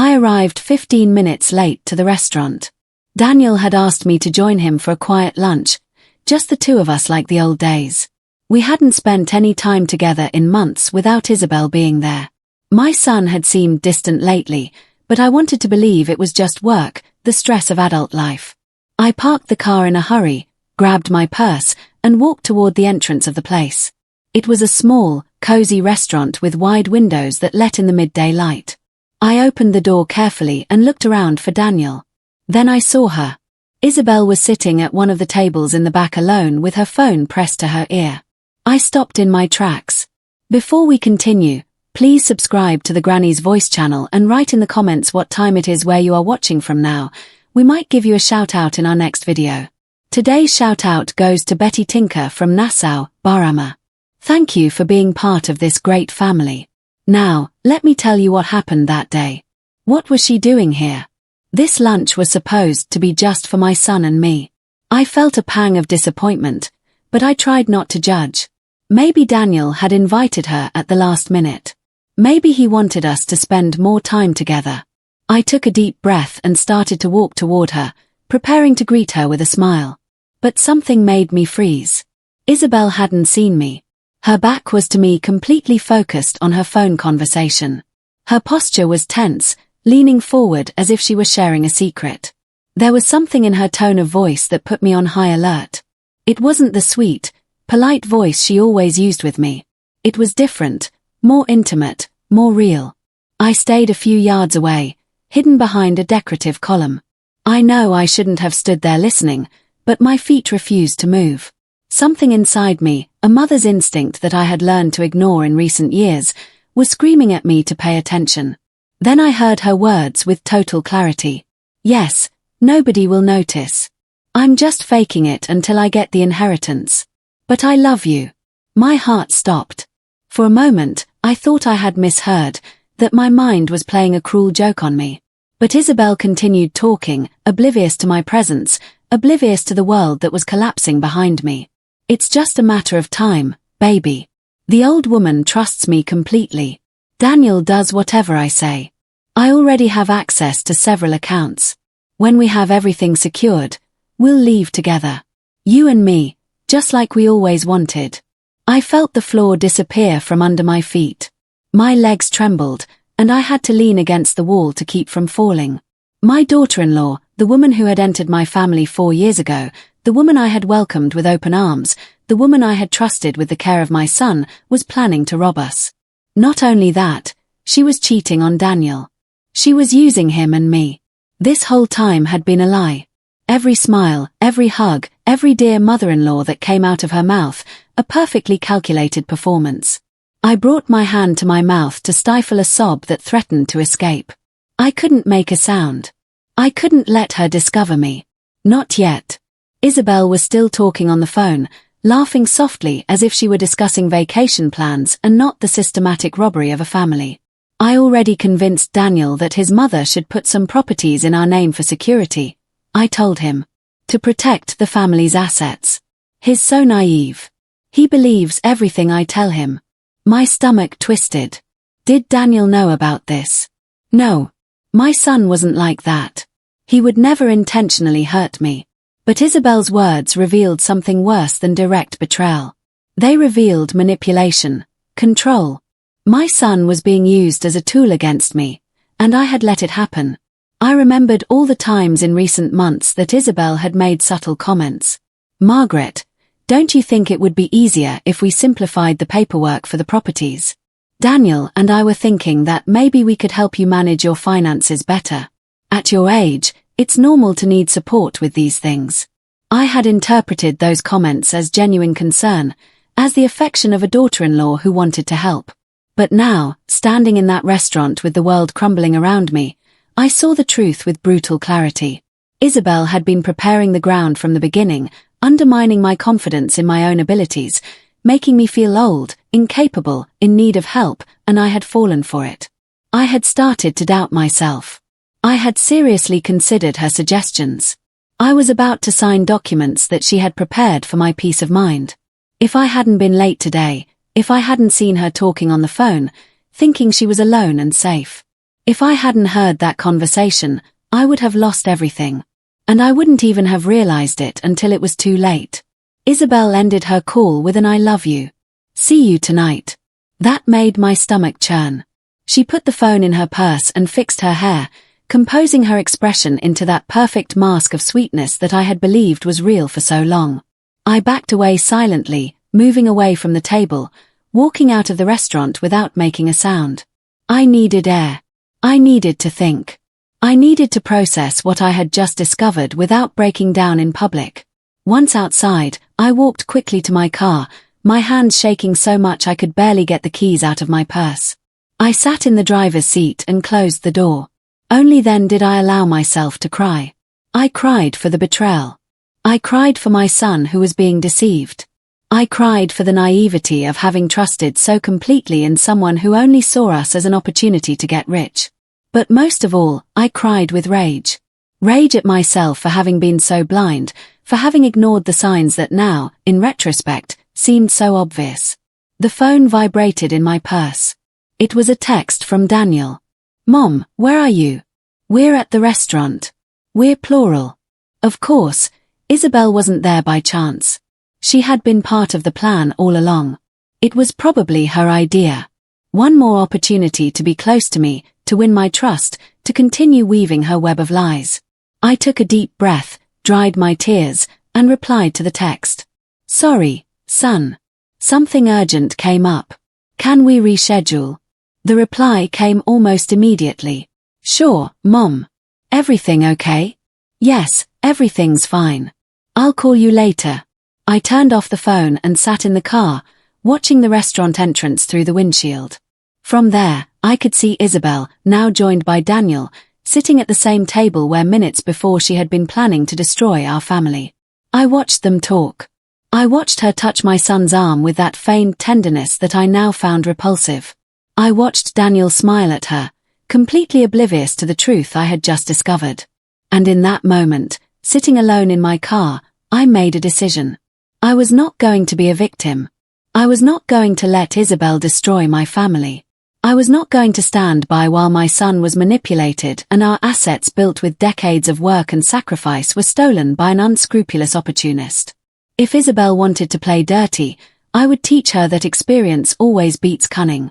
I arrived 15 minutes late to the restaurant. Daniel had asked me to join him for a quiet lunch, just the two of us like the old days. We hadn't spent any time together in months without Isabel being there. My son had seemed distant lately, but I wanted to believe it was just work, the stress of adult life. I parked the car in a hurry, grabbed my purse, and walked toward the entrance of the place. It was a small, cozy restaurant with wide windows that let in the midday light. I opened the door carefully and looked around for Daniel. Then I saw her. Isabel was sitting at one of the tables in the back alone with her phone pressed to her ear. I stopped in my tracks. Before we continue, please subscribe to the Granny's Voice channel and write in the comments what time it is where you are watching from now. We might give you a shout out in our next video. Today's shout out goes to Betty Tinker from Nassau, Bahama. Thank you for being part of this great family. Now, let me tell you what happened that day. What was she doing here? This lunch was supposed to be just for my son and me. I felt a pang of disappointment, but I tried not to judge. Maybe Daniel had invited her at the last minute. Maybe he wanted us to spend more time together. I took a deep breath and started to walk toward her, preparing to greet her with a smile. But something made me freeze. Isabel hadn't seen me. Her back was to me, completely focused on her phone conversation. Her posture was tense, leaning forward as if she were sharing a secret. There was something in her tone of voice that put me on high alert. It wasn't the sweet, polite voice she always used with me. It was different, more intimate, more real. I stayed a few yards away, hidden behind a decorative column. I know I shouldn't have stood there listening, but my feet refused to move. Something inside me, a mother's instinct that I had learned to ignore in recent years, was screaming at me to pay attention. Then I heard her words with total clarity. Yes, nobody will notice. I'm just faking it until I get the inheritance. But I love you. My heart stopped. For a moment, I thought I had misheard, that my mind was playing a cruel joke on me. But Isabel continued talking, oblivious to my presence, oblivious to the world that was collapsing behind me. It's just a matter of time, baby. The old woman trusts me completely. Daniel does whatever I say. I already have access to several accounts. When we have everything secured, we'll leave together. You and me, just like we always wanted. I felt the floor disappear from under my feet. My legs trembled, and I had to lean against the wall to keep from falling. My daughter-in-law, the woman who had entered my family 4 years ago, the woman I had welcomed with open arms, the woman I had trusted with the care of my son, was planning to rob us. Not only that, she was cheating on Daniel. She was using him and me. This whole time had been a lie. Every smile, every hug, every dear mother-in-law that came out of her mouth, a perfectly calculated performance. I brought my hand to my mouth to stifle a sob that threatened to escape. I couldn't make a sound. I couldn't let her discover me. Not yet. Isabel was still talking on the phone, laughing softly as if she were discussing vacation plans and not the systematic robbery of a family. I already convinced Daniel that his mother should put some properties in our name for security, I told him. To protect the family's assets. He's so naive. He believes everything I tell him. My stomach twisted. Did Daniel know about this? No. My son wasn't like that. He would never intentionally hurt me. But Isabel's words revealed something worse than direct betrayal. They revealed manipulation, control. My son was being used as a tool against me, and I had let it happen. I remembered all the times in recent months that Isabel had made subtle comments. Margaret, don't you think it would be easier if we simplified the paperwork for the properties? Daniel and I were thinking that maybe we could help you manage your finances better. At your age, it's normal to need support with these things. I had interpreted those comments as genuine concern, as the affection of a daughter-in-law who wanted to help. But now, standing in that restaurant with the world crumbling around me, I saw the truth with brutal clarity. Isabel had been preparing the ground from the beginning, undermining my confidence in my own abilities, making me feel old, incapable, in need of help, and I had fallen for it. I had started to doubt myself. I had seriously considered her suggestions. I was about to sign documents that she had prepared for my peace of mind. If I hadn't been late today, if I hadn't seen her talking on the phone, thinking she was alone and safe. If I hadn't heard that conversation, I would have lost everything. And I wouldn't even have realized it until it was too late. Isabel ended her call with an "I love you. See you tonight." That made my stomach churn. She put the phone in her purse and fixed her hair, composing her expression into that perfect mask of sweetness that I had believed was real for so long. I backed away silently, moving away from the table, walking out of the restaurant without making a sound. I needed air. I needed to think. I needed to process what I had just discovered without breaking down in public. Once outside, I walked quickly to my car, my hands shaking so much I could barely get the keys out of my purse. I sat in the driver's seat and closed the door. Only then did I allow myself to cry. I cried for the betrayal. I cried for my son who was being deceived. I cried for the naivety of having trusted so completely in someone who only saw us as an opportunity to get rich. But most of all, I cried with rage. Rage at myself for having been so blind, for having ignored the signs that now, in retrospect, seemed so obvious. The phone vibrated in my purse. It was a text from Daniel. "Mom, where are you?" "We're at the restaurant." We're plural. Of course, Isabel wasn't there by chance. She had been part of the plan all along. It was probably her idea. One more opportunity to be close to me, to win my trust, to continue weaving her web of lies. I took a deep breath, dried my tears, and replied to the text. "Sorry, son. Something urgent came up. Can we reschedule?" The reply came almost immediately. "Sure, Mom. Everything okay?" "Yes, everything's fine. I'll call you later." I turned off the phone and sat in the car, watching the restaurant entrance through the windshield. From there, I could see Isabel, now joined by Daniel, sitting at the same table where minutes before she had been planning to destroy our family. I watched them talk. I watched her touch my son's arm with that feigned tenderness that I now found repulsive. I watched Daniel smile at her, completely oblivious to the truth I had just discovered. And in that moment, sitting alone in my car, I made a decision. I was not going to be a victim. I was not going to let Isabel destroy my family. I was not going to stand by while my son was manipulated and our assets built with decades of work and sacrifice were stolen by an unscrupulous opportunist. If Isabel wanted to play dirty, I would teach her that experience always beats cunning.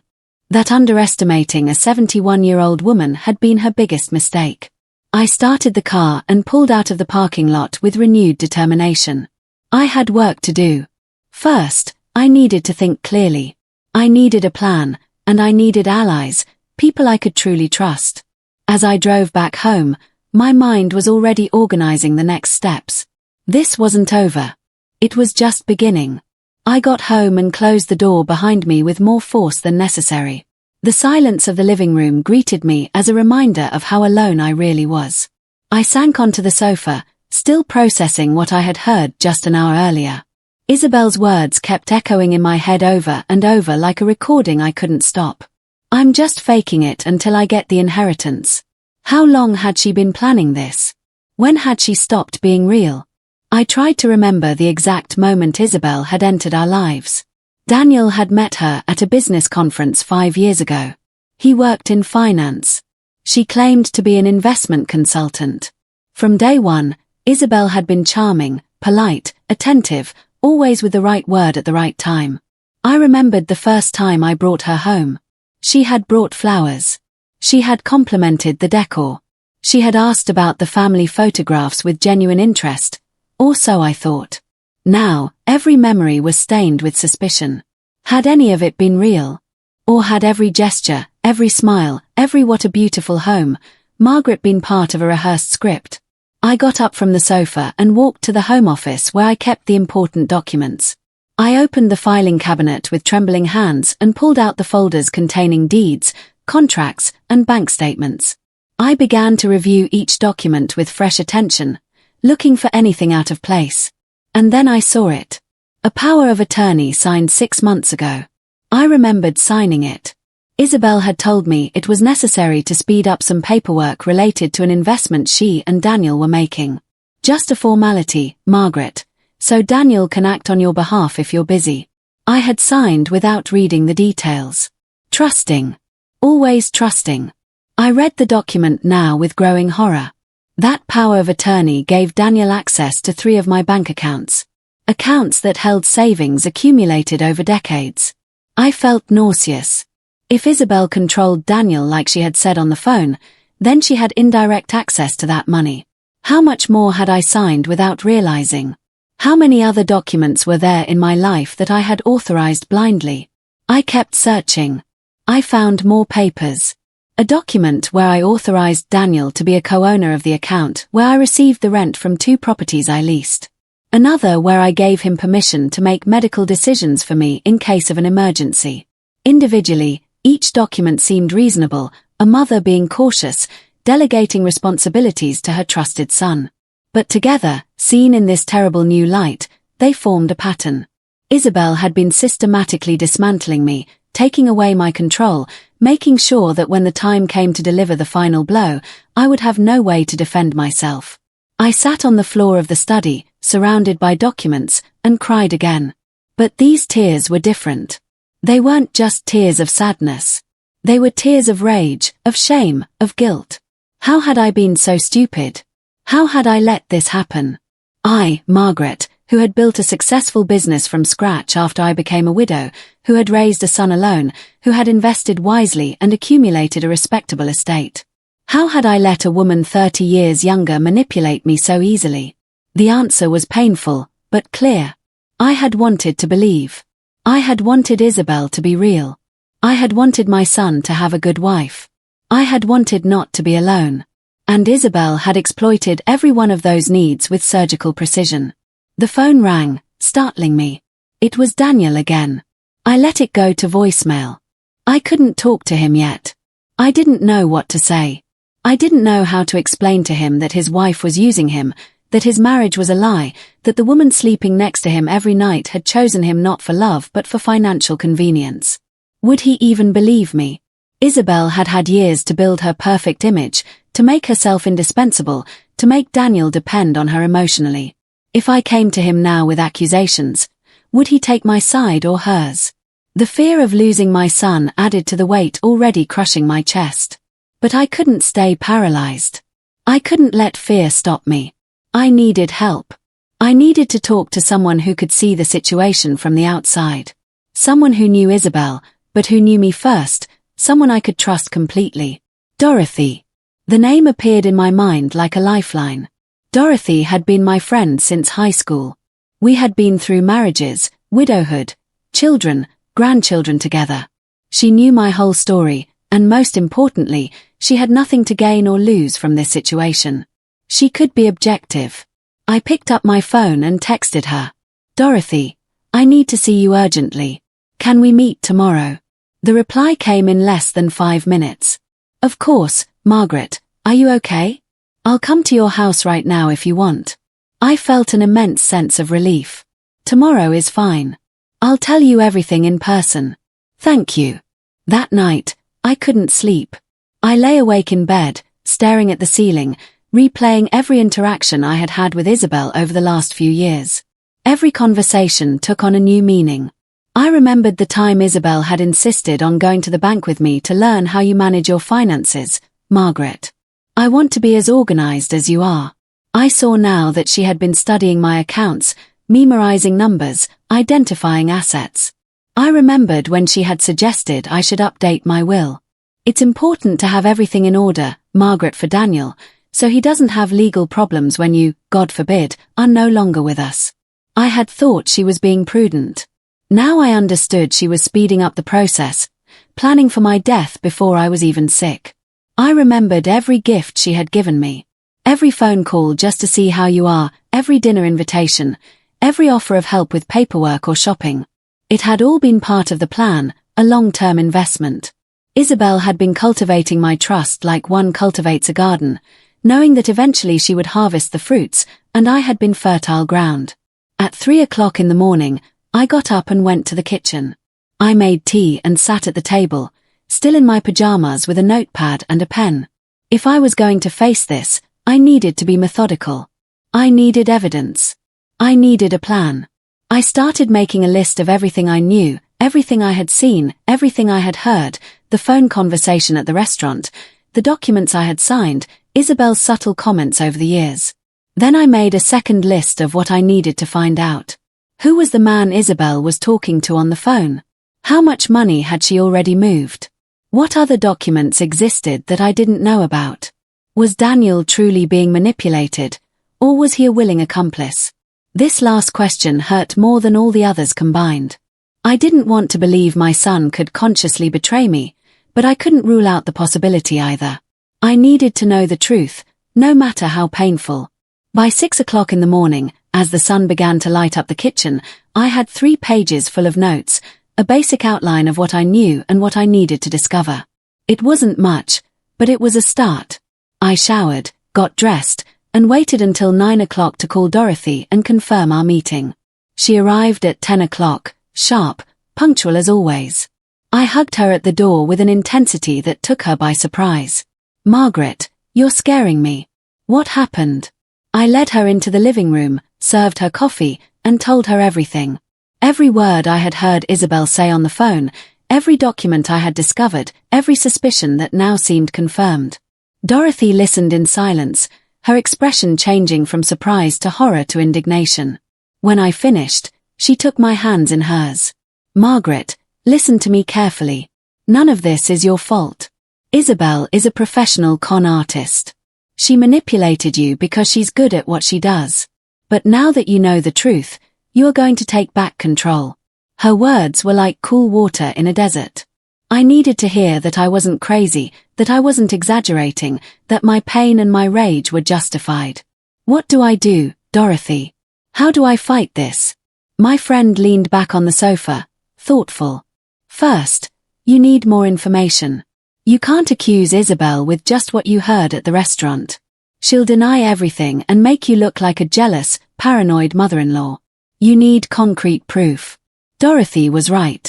That underestimating a 71-year-old woman had been her biggest mistake. I started the car and pulled out of the parking lot with renewed determination. I had work to do. First, I needed to think clearly. I needed a plan, and I needed allies, people I could truly trust. As I drove back home, my mind was already organizing the next steps. This wasn't over. It was just beginning. I got home and closed the door behind me with more force than necessary. The silence of the living room greeted me as a reminder of how alone I really was. I sank onto the sofa, still processing what I had heard just an hour earlier. Isabel's words kept echoing in my head over and over like a recording I couldn't stop. "I'm just faking it until I get the inheritance." How long had she been planning this? When had she stopped being real? I tried to remember the exact moment Isabel had entered our lives. Daniel had met her at a business conference 5 years ago. He worked in finance. She claimed to be an investment consultant. From day one, Isabel had been charming, polite, attentive, always with the right word at the right time. I remembered the first time I brought her home. She had brought flowers. She had complimented the decor. She had asked about the family photographs with genuine interest. Or so I thought. Now, every memory was stained with suspicion. Had any of it been real? Or had every gesture, every smile, every "what a beautiful home," Margaret been part of a rehearsed script? I got up from the sofa and walked to the home office where I kept the important documents. I opened the filing cabinet with trembling hands and pulled out the folders containing deeds, contracts, and bank statements. I began to review each document with fresh attention, looking for anything out of place. And then I saw it. A power of attorney signed 6 months ago. I remembered signing it. Isabel had told me it was necessary to speed up some paperwork related to an investment she and Daniel were making. "Just a formality, Margaret, so Daniel can act on your behalf if you're busy." I had signed without reading the details. Trusting. Always trusting. I read the document now with growing horror. That power of attorney gave Daniel access to 3 of my bank accounts. Accounts that held savings accumulated over decades. I felt nauseous. If Isabel controlled Daniel like she had said on the phone, then she had indirect access to that money. How much more had I signed without realizing? How many other documents were there in my life that I had authorized blindly? I kept searching. I found more papers. A document where I authorized Daniel to be a co-owner of the account where I received the rent from 2 properties I leased. Another where I gave him permission to make medical decisions for me in case of an emergency. Individually, each document seemed reasonable, a mother being cautious, delegating responsibilities to her trusted son. But together, seen in this terrible new light, they formed a pattern. Isabel had been systematically dismantling me, taking away my control, making sure that when the time came to deliver the final blow, I would have no way to defend myself. I sat on the floor of the study, surrounded by documents, and cried again. But these tears were different. They weren't just tears of sadness. They were tears of rage, of shame, of guilt. How had I been so stupid? How had I let this happen? I, Margaret, who had built a successful business from scratch after I became a widow, who had raised a son alone, who had invested wisely and accumulated a respectable estate. How had I let a woman 30 years younger manipulate me so easily? The answer was painful, but clear. I had wanted to believe. I had wanted Isabel to be real. I had wanted my son to have a good wife. I had wanted not to be alone. And Isabel had exploited every one of those needs with surgical precision. The phone rang, startling me. It was Daniel again. I let it go to voicemail. I couldn't talk to him yet. I didn't know what to say. I didn't know how to explain to him that his wife was using him, that his marriage was a lie, that the woman sleeping next to him every night had chosen him not for love but for financial convenience. Would he even believe me? Isabel had had years to build her perfect image, to make herself indispensable, to make Daniel depend on her emotionally. If I came to him now with accusations, would he take my side or hers? The fear of losing my son added to the weight already crushing my chest. But I couldn't stay paralyzed. I couldn't let fear stop me. I needed help. I needed to talk to someone who could see the situation from the outside. Someone who knew Isabel, but who knew me first, someone I could trust completely. Dorothy. The name appeared in my mind like a lifeline. Dorothy had been my friend since high school. We had been through marriages, widowhood, children, grandchildren together. She knew my whole story, and most importantly, she had nothing to gain or lose from this situation. She could be objective. I picked up my phone and texted her. Dorothy, I need to see you urgently. Can we meet tomorrow? The reply came in less than 5 minutes. Of course, Margaret, are you okay? I'll come to your house right now if you want. I felt an immense sense of relief. Tomorrow is fine. I'll tell you everything in person. Thank you. That night, I couldn't sleep. I lay awake in bed, staring at the ceiling, replaying every interaction I had had with Isabel over the last few years. Every conversation took on a new meaning. I remembered the time Isabel had insisted on going to the bank with me to learn how you manage your finances, Margaret. I want to be as organized as you are. I saw now that she had been studying my accounts, memorizing numbers, identifying assets. I remembered when she had suggested I should update my will. It's important to have everything in order, Margaret, for Daniel, so he doesn't have legal problems when you, God forbid, are no longer with us. I had thought she was being prudent. Now I understood she was speeding up the process, planning for my death before I was even sick. I remembered every gift she had given me, every phone call just to see how you are, every dinner invitation, every offer of help with paperwork or shopping. It had all been part of the plan, a long-term investment. Isabel had been cultivating my trust like one cultivates a garden, knowing that eventually she would harvest the fruits, and I had been fertile ground. At 3 o'clock in the morning, I got up and went to the kitchen. I made tea and sat at the table, still in my pajamas with a notepad and a pen. If I was going to face this, I needed to be methodical. I needed evidence. I needed a plan. I started making a list of everything I knew, everything I had seen, everything I had heard, the phone conversation at the restaurant, the documents I had signed, Isabel's subtle comments over the years. Then I made a second list of what I needed to find out. Who was the man Isabel was talking to on the phone? How much money had she already moved? What other documents existed that I didn't know about? Was Daniel truly being manipulated, or was he a willing accomplice? This last question hurt more than all the others combined. I didn't want to believe my son could consciously betray me, but I couldn't rule out the possibility either. I needed to know the truth, no matter how painful. By 6 o'clock in the morning, as the sun began to light up the kitchen, I had 3 pages full of notes, a basic outline of what I knew and what I needed to discover. It wasn't much, but it was a start. I showered, got dressed, and waited until 9 o'clock to call Dorothy and confirm our meeting. She arrived at 10 o'clock, sharp, punctual as always. I hugged her at the door with an intensity that took her by surprise. "Margaret, you're scaring me. What happened?" I led her into the living room, served her coffee, and told her everything. Every word I had heard Isabel say on the phone, every document I had discovered, every suspicion that now seemed confirmed. Dorothy listened in silence, her expression changing from surprise to horror to indignation. When I finished, she took my hands in hers. "Margaret, listen to me carefully. None of this is your fault. Isabel is a professional con artist. She manipulated you because she's good at what she does. But now that you know the truth, you are going to take back control." Her words were like cool water in a desert. I needed to hear that I wasn't crazy, that I wasn't exaggerating, that my pain and my rage were justified. "What do I do, Dorothy? How do I fight this?" My friend leaned back on the sofa, thoughtful. "First, you need more information. You can't accuse Isabel with just what you heard at the restaurant. She'll deny everything and make you look like a jealous, paranoid mother-in-law. You need concrete proof." Dorothy was right.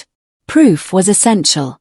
Proof was essential.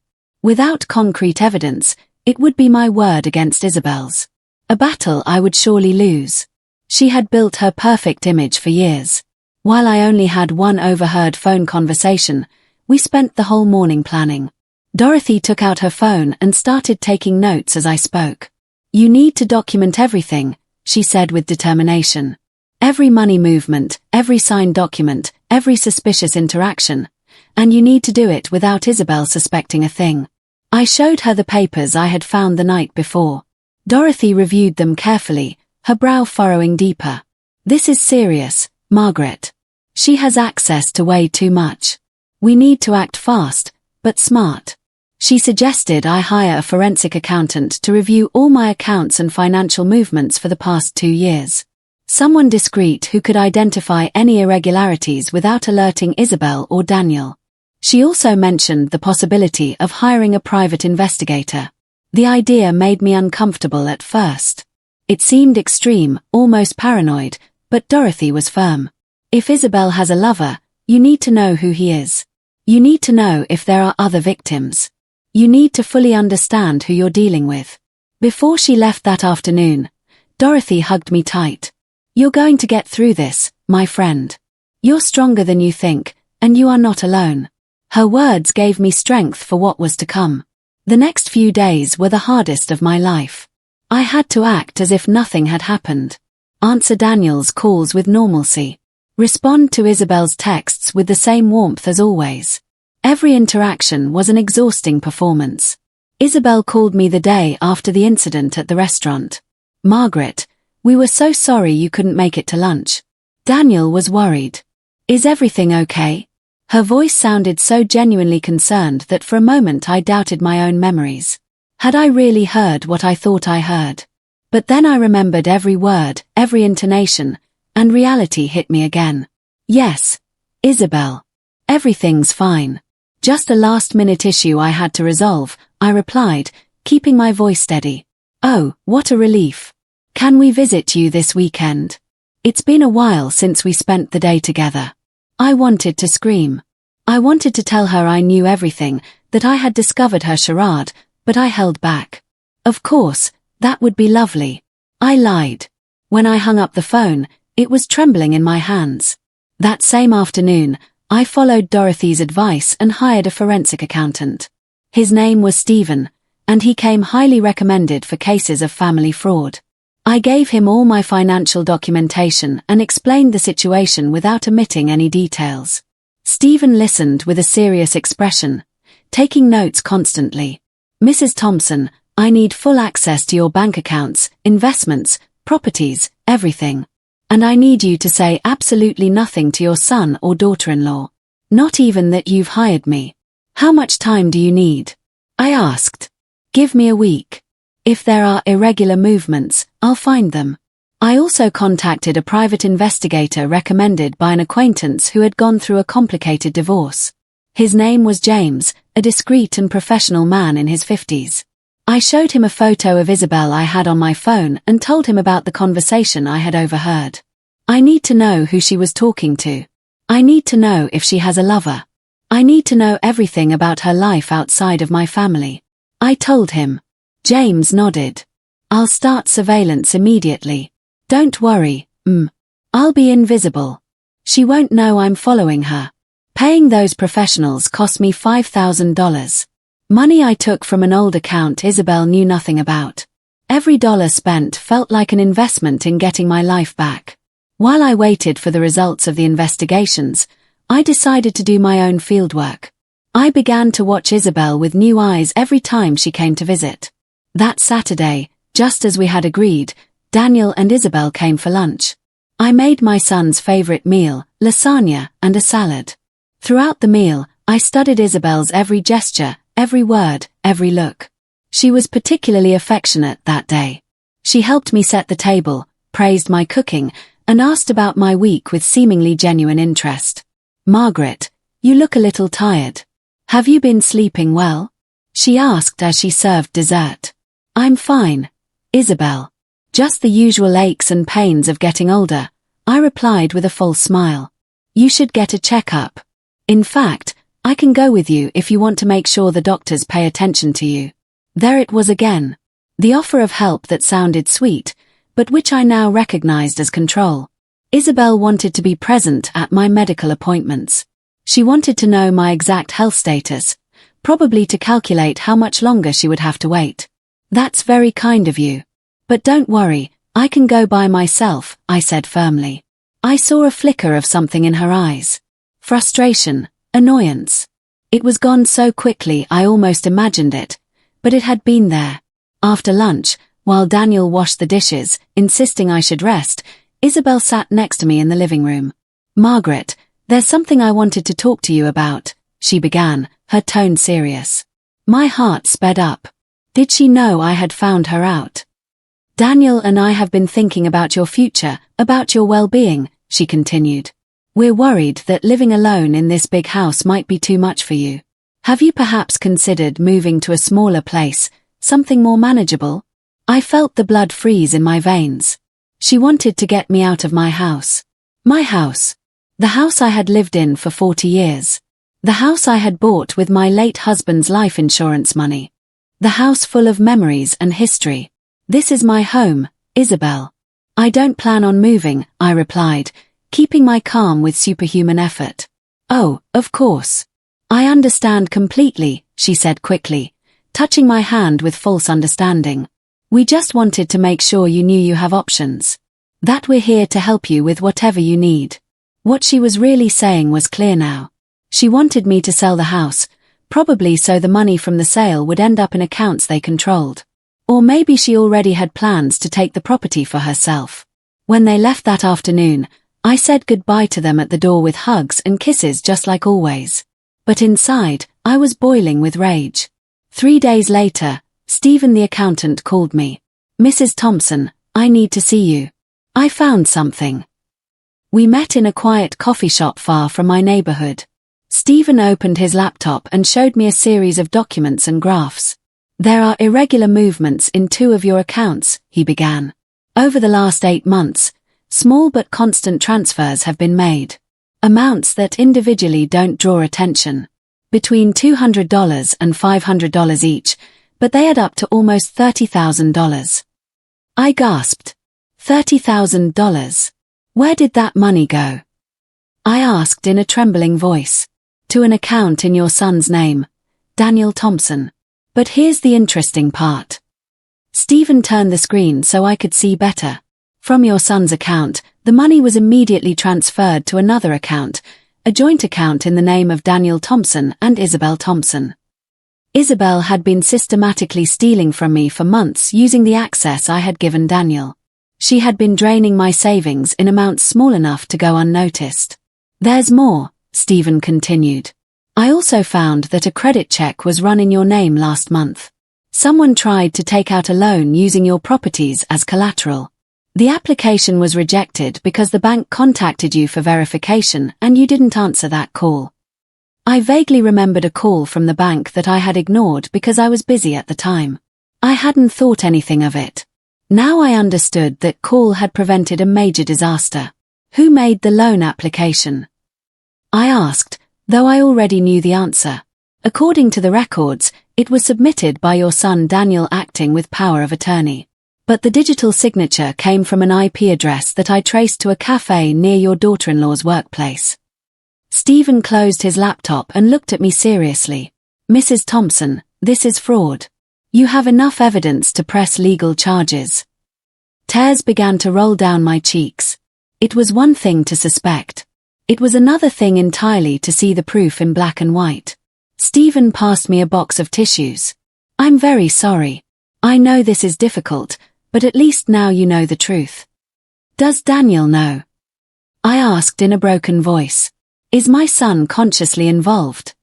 Without concrete evidence, it would be my word against Isabel's. A battle I would surely lose. She had built her perfect image for years. While I only had one overheard phone conversation, we spent the whole morning planning. Dorothy took out her phone and started taking notes as I spoke. "You need to document everything," she said with determination. "Every money movement, every signed document, every suspicious interaction. And you need to do it without Isabel suspecting a thing." I showed her the papers I had found the night before. Dorothy reviewed them carefully, her brow furrowing deeper. "This is serious, Margaret. She has access to way too much. We need to act fast, but smart." She suggested I hire a forensic accountant to review all my accounts and financial movements for the past 2 years. Someone discreet who could identify any irregularities without alerting Isabel or Daniel. She also mentioned the possibility of hiring a private investigator. The idea made me uncomfortable at first. It seemed extreme, almost paranoid, but Dorothy was firm. "If Isabel has a lover, you need to know who he is. You need to know if there are other victims. You need to fully understand who you're dealing with." Before she left that afternoon, Dorothy hugged me tight. "You're going to get through this, my friend. You're stronger than you think, and you are not alone." Her words gave me strength for what was to come. The next few days were the hardest of my life. I had to act as if nothing had happened. Answer Daniel's calls with normalcy. Respond to Isabel's texts with the same warmth as always. Every interaction was an exhausting performance. Isabel called me the day after the incident at the restaurant. "Margaret, we were so sorry you couldn't make it to lunch." Daniel was worried. "Is everything okay?" Her voice sounded so genuinely concerned that for a moment I doubted my own memories. Had I really heard what I thought I heard? But then I remembered every word, every intonation, and reality hit me again. "Yes, Isabel. Everything's fine. Just a last-minute issue I had to resolve," I replied, keeping my voice steady. "Oh, what a relief. Can we visit you this weekend? It's been a while since we spent the day together." I wanted to scream. I wanted to tell her I knew everything, that I had discovered her charade, but I held back. Of course, that would be lovely. I lied. When I hung up the phone, it was trembling in my hands. That same afternoon, I followed Dorothy's advice and hired a forensic accountant. His name was Stephen, and he came highly recommended for cases of family fraud. I gave him all my financial documentation and explained the situation without omitting any details. Stephen listened with a serious expression, taking notes constantly. "Mrs. Thompson, I need full access to your bank accounts, investments, properties, everything. And I need you to say absolutely nothing to your son or daughter-in-law. Not even that you've hired me. How much time do you need?" I asked. "Give me a week. If there are irregular movements, I'll find them." I also contacted a private investigator recommended by an acquaintance who had gone through a complicated divorce. His name was James, a discreet and professional man in his 50s. I showed him a photo of Isabel I had on my phone and told him about the conversation I had overheard. I need to know who she was talking to. I need to know if she has a lover. I need to know everything about her life outside of my family. I told him. James nodded. "I'll start surveillance immediately. Don't worry, I'll be invisible. She won't know I'm following her." Paying those professionals cost me $5,000. Money I took from an old account Isabel knew nothing about. Every dollar spent felt like an investment in getting my life back. While I waited for the results of the investigations, I decided to do my own fieldwork. I began to watch Isabel with new eyes every time she came to visit. That Saturday, just as we had agreed, Daniel and Isabel came for lunch. I made my son's favorite meal, lasagna, and a salad. Throughout the meal, I studied Isabel's every gesture, every word, every look. She was particularly affectionate that day. She helped me set the table, praised my cooking, and asked about my week with seemingly genuine interest. "Margaret, you look a little tired. Have you been sleeping well?" she asked as she served dessert. "I'm fine, Isabel. Just the usual aches and pains of getting older," I replied with a false smile. "You should get a checkup. In fact, I can go with you if you want to make sure the doctors pay attention to you." There it was again. The offer of help that sounded sweet, but which I now recognized as control. Isabel wanted to be present at my medical appointments. She wanted to know my exact health status, probably to calculate how much longer she would have to wait. "That's very kind of you. But don't worry, I can go by myself," I said firmly. I saw a flicker of something in her eyes. Frustration, annoyance. It was gone so quickly I almost imagined it, but it had been there. After lunch, while Daniel washed the dishes, insisting I should rest, Isabel sat next to me in the living room. "Margaret, there's something I wanted to talk to you about," she began, her tone serious. My heart sped up. Did she know I had found her out? "Daniel and I have been thinking about your future, about your well-being," she continued. "We're worried that living alone in this big house might be too much for you. Have you perhaps considered moving to a smaller place, something more manageable?" I felt the blood freeze in my veins. She wanted to get me out of my house. My house. The house I had lived in for 40 years. The house I had bought with my late husband's life insurance money. The house full of memories and history. "This is my home, Isabel. I don't plan on moving," I replied, keeping my calm with superhuman effort. "Oh, of course. I understand completely," she said quickly, touching my hand with false understanding. "We just wanted to make sure you knew you have options. That we're here to help you with whatever you need." What she was really saying was clear now. She wanted me to sell the house, probably so the money from the sale would end up in accounts they controlled. Or maybe she already had plans to take the property for herself. When they left that afternoon, I said goodbye to them at the door with hugs and kisses just like always. But inside, I was boiling with rage. 3 days later, Stephen the accountant called me. "Mrs. Thompson, I need to see you. I found something." We met in a quiet coffee shop far from my neighborhood. Stephen opened his laptop and showed me a series of documents and graphs. "There are irregular movements in 2 of your accounts," he began. "Over the last 8 months, small but constant transfers have been made. Amounts that individually don't draw attention. Between $200 and $500 each, but they add up to almost $30,000. I gasped. $30,000? Where did that money go? I asked in a trembling voice. "To an account in your son's name, Daniel Thompson." But here's the interesting part. Stephen turned the screen so I could see better. From your son's account, the money was immediately transferred to another account, a joint account in the name of Daniel Thompson and Isabel Thompson. Isabel had been systematically stealing from me for months using the access I had given Daniel. She had been draining my savings in amounts small enough to go unnoticed. There's more, Stephen continued. I also found that a credit check was run in your name last month. Someone tried to take out a loan using your properties as collateral. The application was rejected because the bank contacted you for verification and you didn't answer that call. I vaguely remembered a call from the bank that I had ignored because I was busy at the time. I hadn't thought anything of it. Now I understood that call had prevented a major disaster. Who made the loan application? I asked, though I already knew the answer. According to the records, it was submitted by your son Daniel acting with power of attorney. But the digital signature came from an IP address that I traced to a cafe near your daughter-in-law's workplace. Stephen closed his laptop and looked at me seriously. Mrs. Thompson, this is fraud. You have enough evidence to press legal charges. Tears began to roll down my cheeks. It was one thing to suspect. It was another thing entirely to see the proof in black and white. Stephen passed me a box of tissues. I'm very sorry. I know this is difficult, but at least now you know the truth. Does Daniel know? I asked in a broken voice. Is my son consciously involved?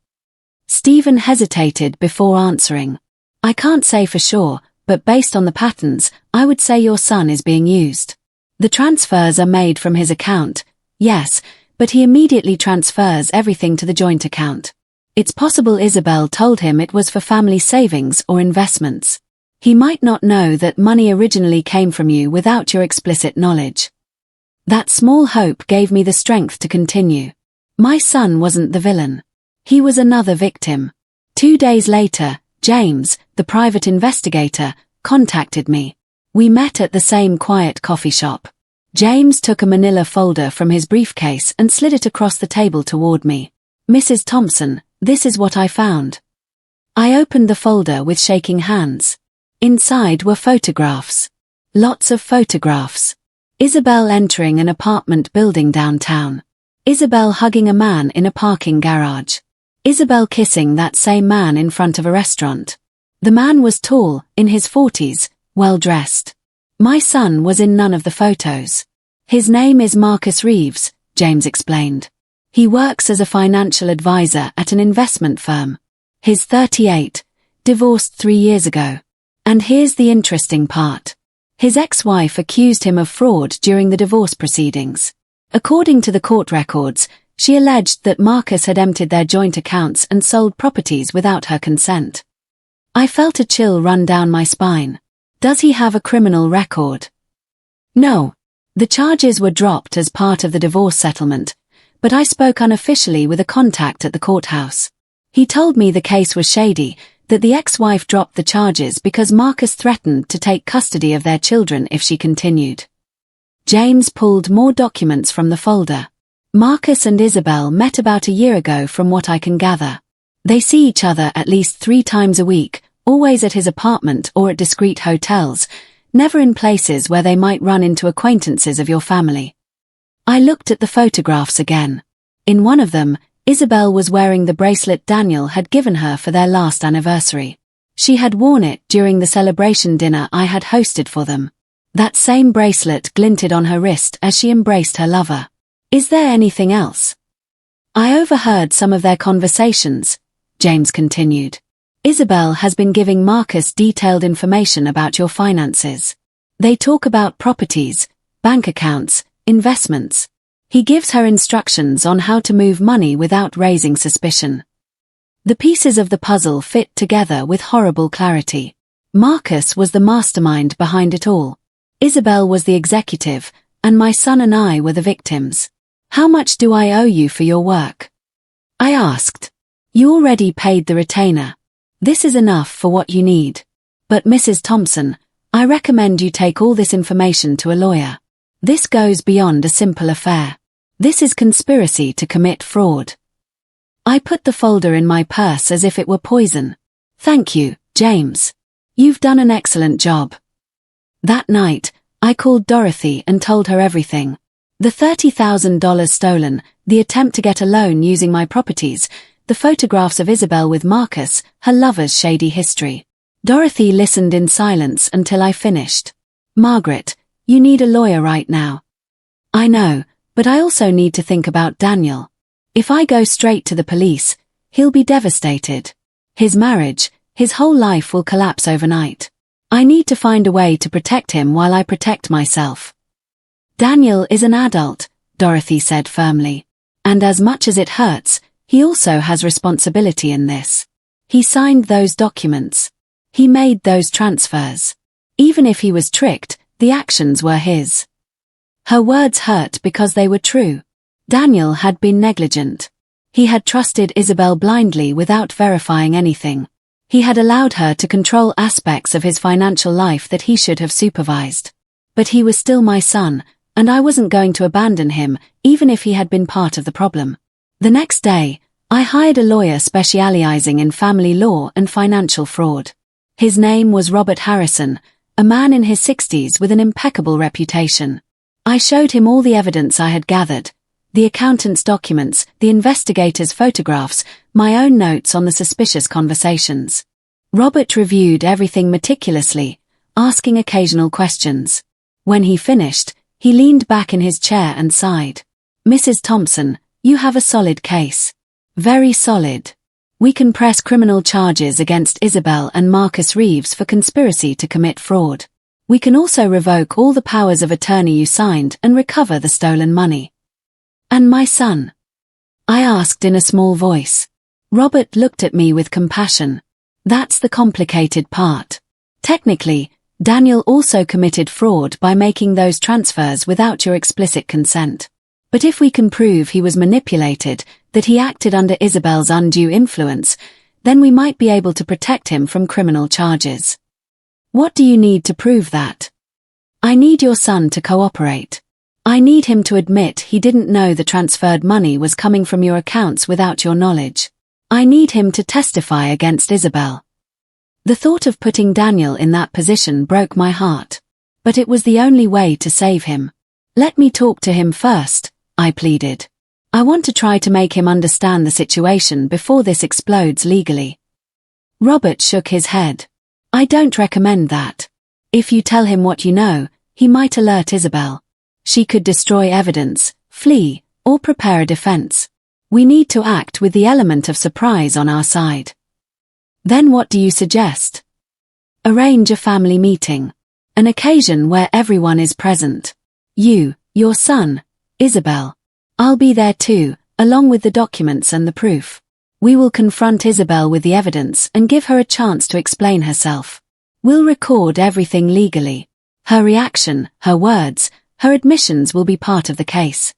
Stephen hesitated before answering. I can't say for sure, but based on the patterns, I would say your son is being used. The transfers are made from his account, yes, but he immediately transfers everything to the joint account. It's possible Isabel told him it was for family savings or investments. He might not know that money originally came from you without your explicit knowledge. That small hope gave me the strength to continue. My son wasn't the villain. He was another victim. 2 days later, James, the private investigator, contacted me. We met at the same quiet coffee shop. James took a manila folder from his briefcase and slid it across the table toward me. Mrs. Thompson, this is what I found. I opened the folder with shaking hands. Inside were photographs. Lots of photographs. Isabel entering an apartment building downtown. Isabel hugging a man in a parking garage. Isabel kissing that same man in front of a restaurant. The man was tall, in his 40s, well-dressed. My son was in none of the photos. His name is Marcus Reeves, James explained. He works as a financial advisor at an investment firm. He's 38, divorced 3 years ago. And here's the interesting part. His ex-wife accused him of fraud during the divorce proceedings. According to the court records, she alleged that Marcus had emptied their joint accounts and sold properties without her consent. I felt a chill run down my spine. Does he have a criminal record? No. The charges were dropped as part of the divorce settlement, but I spoke unofficially with a contact at the courthouse. He told me the case was shady, that the ex-wife dropped the charges because Marcus threatened to take custody of their children if she continued. James pulled more documents from the folder. Marcus and Isabel met about a year ago from what I can gather. They see each other at least 3 times a week, always at his apartment or at discreet hotels, never in places where they might run into acquaintances of your family. I looked at the photographs again. In one of them, Isabel was wearing the bracelet Daniel had given her for their last anniversary. She had worn it during the celebration dinner I had hosted for them. That same bracelet glinted on her wrist as she embraced her lover. Is there anything else? I overheard some of their conversations, James continued. Isabel has been giving Marcus detailed information about your finances. They talk about properties, bank accounts, investments. He gives her instructions on how to move money without raising suspicion. The pieces of the puzzle fit together with horrible clarity. Marcus was the mastermind behind it all. Isabel was the executive, and my son and I were the victims. How much do I owe you for your work? I asked. You already paid the retainer. This is enough for what you need. But Mrs. Thompson, I recommend you take all this information to a lawyer. This goes beyond a simple affair. This is conspiracy to commit fraud. I put the folder in my purse as if it were poison. Thank you, James. You've done an excellent job. That night, I called Dorothy and told her everything. The $30,000 stolen, the attempt to get a loan using my properties, the photographs of Isabel with Marcus, her lover's shady history. Dorothy listened in silence until I finished. Margaret, you need a lawyer right now. I know, but I also need to think about Daniel. If I go straight to the police, he'll be devastated. His marriage, his whole life will collapse overnight. I need to find a way to protect him while I protect myself. Daniel is an adult, Dorothy said firmly. And as much as it hurts, he also has responsibility in this. He signed those documents. He made those transfers. Even if he was tricked, the actions were his. Her words hurt because they were true. Daniel had been negligent. He had trusted Isabel blindly without verifying anything. He had allowed her to control aspects of his financial life that he should have supervised. But he was still my son, and I wasn't going to abandon him, even if he had been part of the problem. The next day, I hired a lawyer specializing in family law and financial fraud. His name was Robert Harrison, a man in his 60s with an impeccable reputation. I showed him all the evidence I had gathered, the accountant's documents, the investigator's photographs, my own notes on the suspicious conversations. Robert reviewed everything meticulously, asking occasional questions. When he finished, he leaned back in his chair and sighed. Mrs. Thompson, you have a solid case. Very solid. We can press criminal charges against Isabel and Marcus Reeves for conspiracy to commit fraud. We can also revoke all the powers of attorney you signed and recover the stolen money. And my son? I asked in a small voice. Robert looked at me with compassion. That's the complicated part. Technically, Daniel also committed fraud by making those transfers without your explicit consent. But if we can prove he was manipulated, that he acted under Isabel's undue influence, then we might be able to protect him from criminal charges. What do you need to prove that? I need your son to cooperate. I need him to admit he didn't know the transferred money was coming from your accounts without your knowledge. I need him to testify against Isabel. The thought of putting Daniel in that position broke my heart. But it was the only way to save him. Let me talk to him first, I pleaded. I want to try to make him understand the situation before this explodes legally. Robert shook his head. I don't recommend that. If you tell him what you know, he might alert Isabel. She could destroy evidence, flee, or prepare a defense. We need to act with the element of surprise on our side. Then what do you suggest? Arrange a family meeting. An occasion where everyone is present. You, your son, Isabel. I'll be there too, along with the documents and the proof. We will confront Isabel with the evidence and give her a chance to explain herself. We'll record everything legally. Her reaction, her words, her admissions will be part of the case.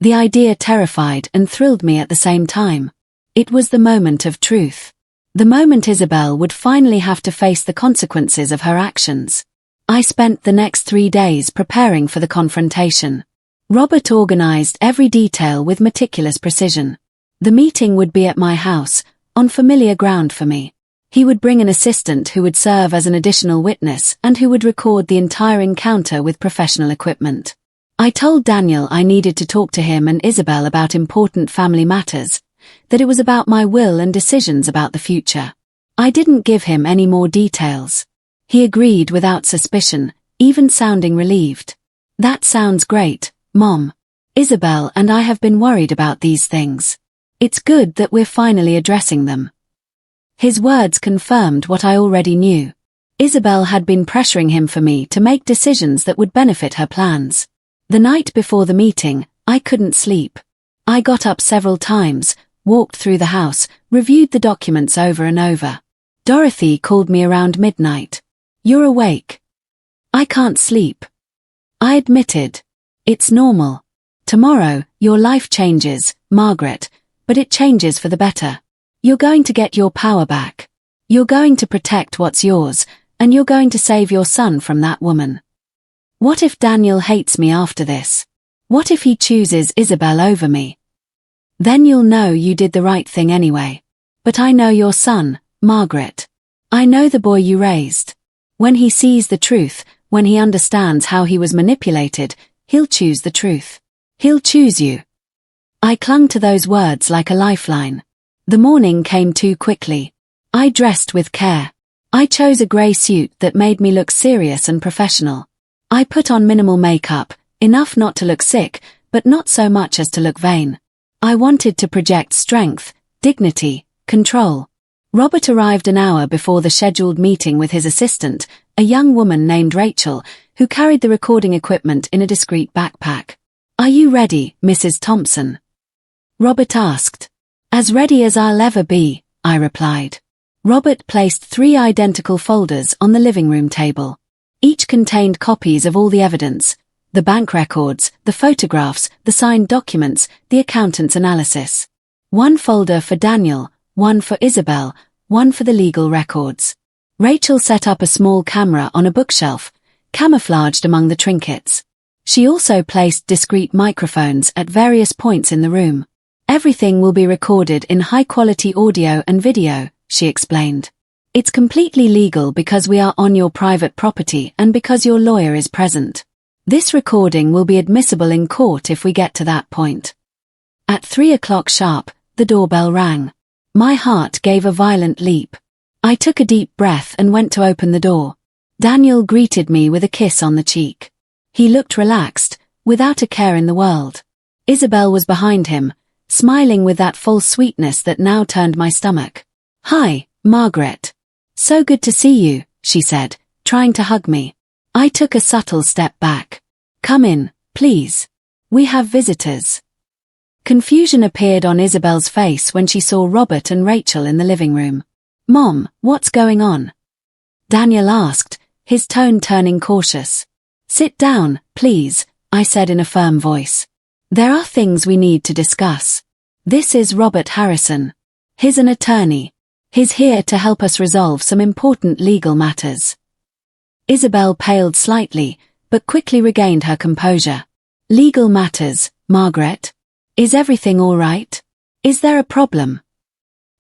The idea terrified and thrilled me at the same time. It was the moment of truth. The moment Isabel would finally have to face the consequences of her actions. I spent the next 3 days preparing for the confrontation. Robert organized every detail with meticulous precision. The meeting would be at my house, on familiar ground for me. He would bring an assistant who would serve as an additional witness and who would record the entire encounter with professional equipment. I told Daniel I needed to talk to him and Isabel about important family matters, that it was about my will and decisions about the future. I didn't give him any more details. He agreed without suspicion, even sounding relieved. That sounds great, Mom. Isabel and I have been worried about these things. It's good that we're finally addressing them. His words confirmed what I already knew. Isabel had been pressuring him for me to make decisions that would benefit her plans. The night before the meeting, I couldn't sleep. I got up several times, walked through the house, reviewed the documents over and over. Dorothy called me around midnight. You're awake. I can't sleep. I admitted. It's normal. Tomorrow, your life changes, Margaret, but it changes for the better. You're going to get your power back. You're going to protect what's yours, and you're going to save your son from that woman. What if Daniel hates me after this? What if he chooses Isabel over me? Then you'll know you did the right thing anyway. But I know your son, Margaret. I know the boy you raised. When he sees the truth, when he understands how he was manipulated, he'll choose the truth. He'll choose you. I clung to those words like a lifeline. The morning came too quickly. I dressed with care. I chose a grey suit that made me look serious and professional. I put on minimal makeup, enough not to look sick, but not so much as to look vain. I wanted to project strength, dignity, control. Robert arrived an hour before the scheduled meeting with his assistant, a young woman named Rachel, who carried the recording equipment in a discreet backpack. "Are you ready, Mrs. Thompson?" Robert asked. "As ready as I'll ever be," I replied. Robert placed 3 identical folders on the living room table. Each contained copies of all the evidence, the bank records, the photographs, the signed documents, the accountant's analysis. One folder for Daniel, one for Isabel, one for the legal records. Rachel set up a small camera on a bookshelf, camouflaged among the trinkets. She also placed discreet microphones at various points in the room. "Everything will be recorded in high-quality audio and video," she explained. "It's completely legal because we are on your private property and because your lawyer is present. This recording will be admissible in court if we get to that point." At 3 o'clock sharp, the doorbell rang. My heart gave a violent leap. I took a deep breath and went to open the door. Daniel greeted me with a kiss on the cheek. He looked relaxed, without a care in the world. Isabel was behind him, smiling with that false sweetness that now turned my stomach. "Hi, Margaret. So good to see you," she said, trying to hug me. I took a subtle step back. "Come in, please. We have visitors." Confusion appeared on Isabel's face when she saw Robert and Rachel in the living room. "Mom, what's going on?" Daniel asked, his tone turning cautious. "Sit down, please," I said in a firm voice. "There are things we need to discuss. This is Robert Harrison. He's an attorney. He's here to help us resolve some important legal matters." Isabel paled slightly, but quickly regained her composure. "Legal matters, Margaret? Is everything all right? Is there a problem?"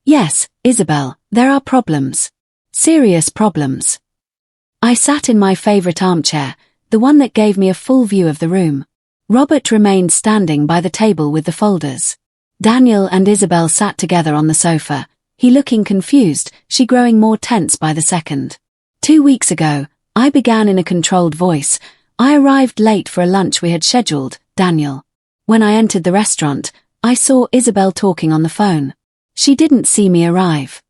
"Yes, Isabel, there are problems. Serious problems." I sat in my favorite armchair, the one that gave me a full view of the room. Robert remained standing by the table with the folders. Daniel and Isabel sat together on the sofa, he looking confused, she growing more tense by the second. "2 weeks ago," I began in a controlled voice, "I arrived late for a lunch we had scheduled, Daniel. When I entered the restaurant, I saw Isabel talking on the phone. She didn't see me arrive."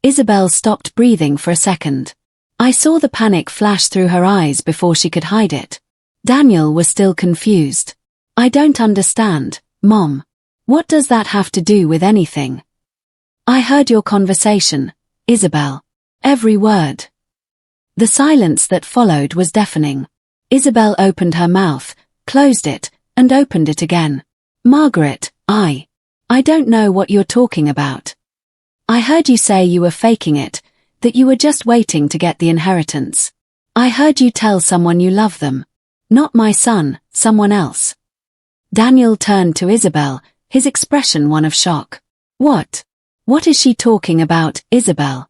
Isabel stopped breathing for a second. I saw the panic flash through her eyes before she could hide it. Daniel was still confused. "I don't understand, Mom. What does that have to do with anything?" "I heard your conversation, Isabel. Every word." The silence that followed was deafening. Isabel opened her mouth, closed it, and opened it again. "Margaret, I don't know what you're talking about. I heard you say you were faking it, that you were just waiting to get the inheritance. I heard you tell someone you love them. Not my son, someone else." Daniel turned to Isabel, his expression one of shock. What is she talking about, Isabel?"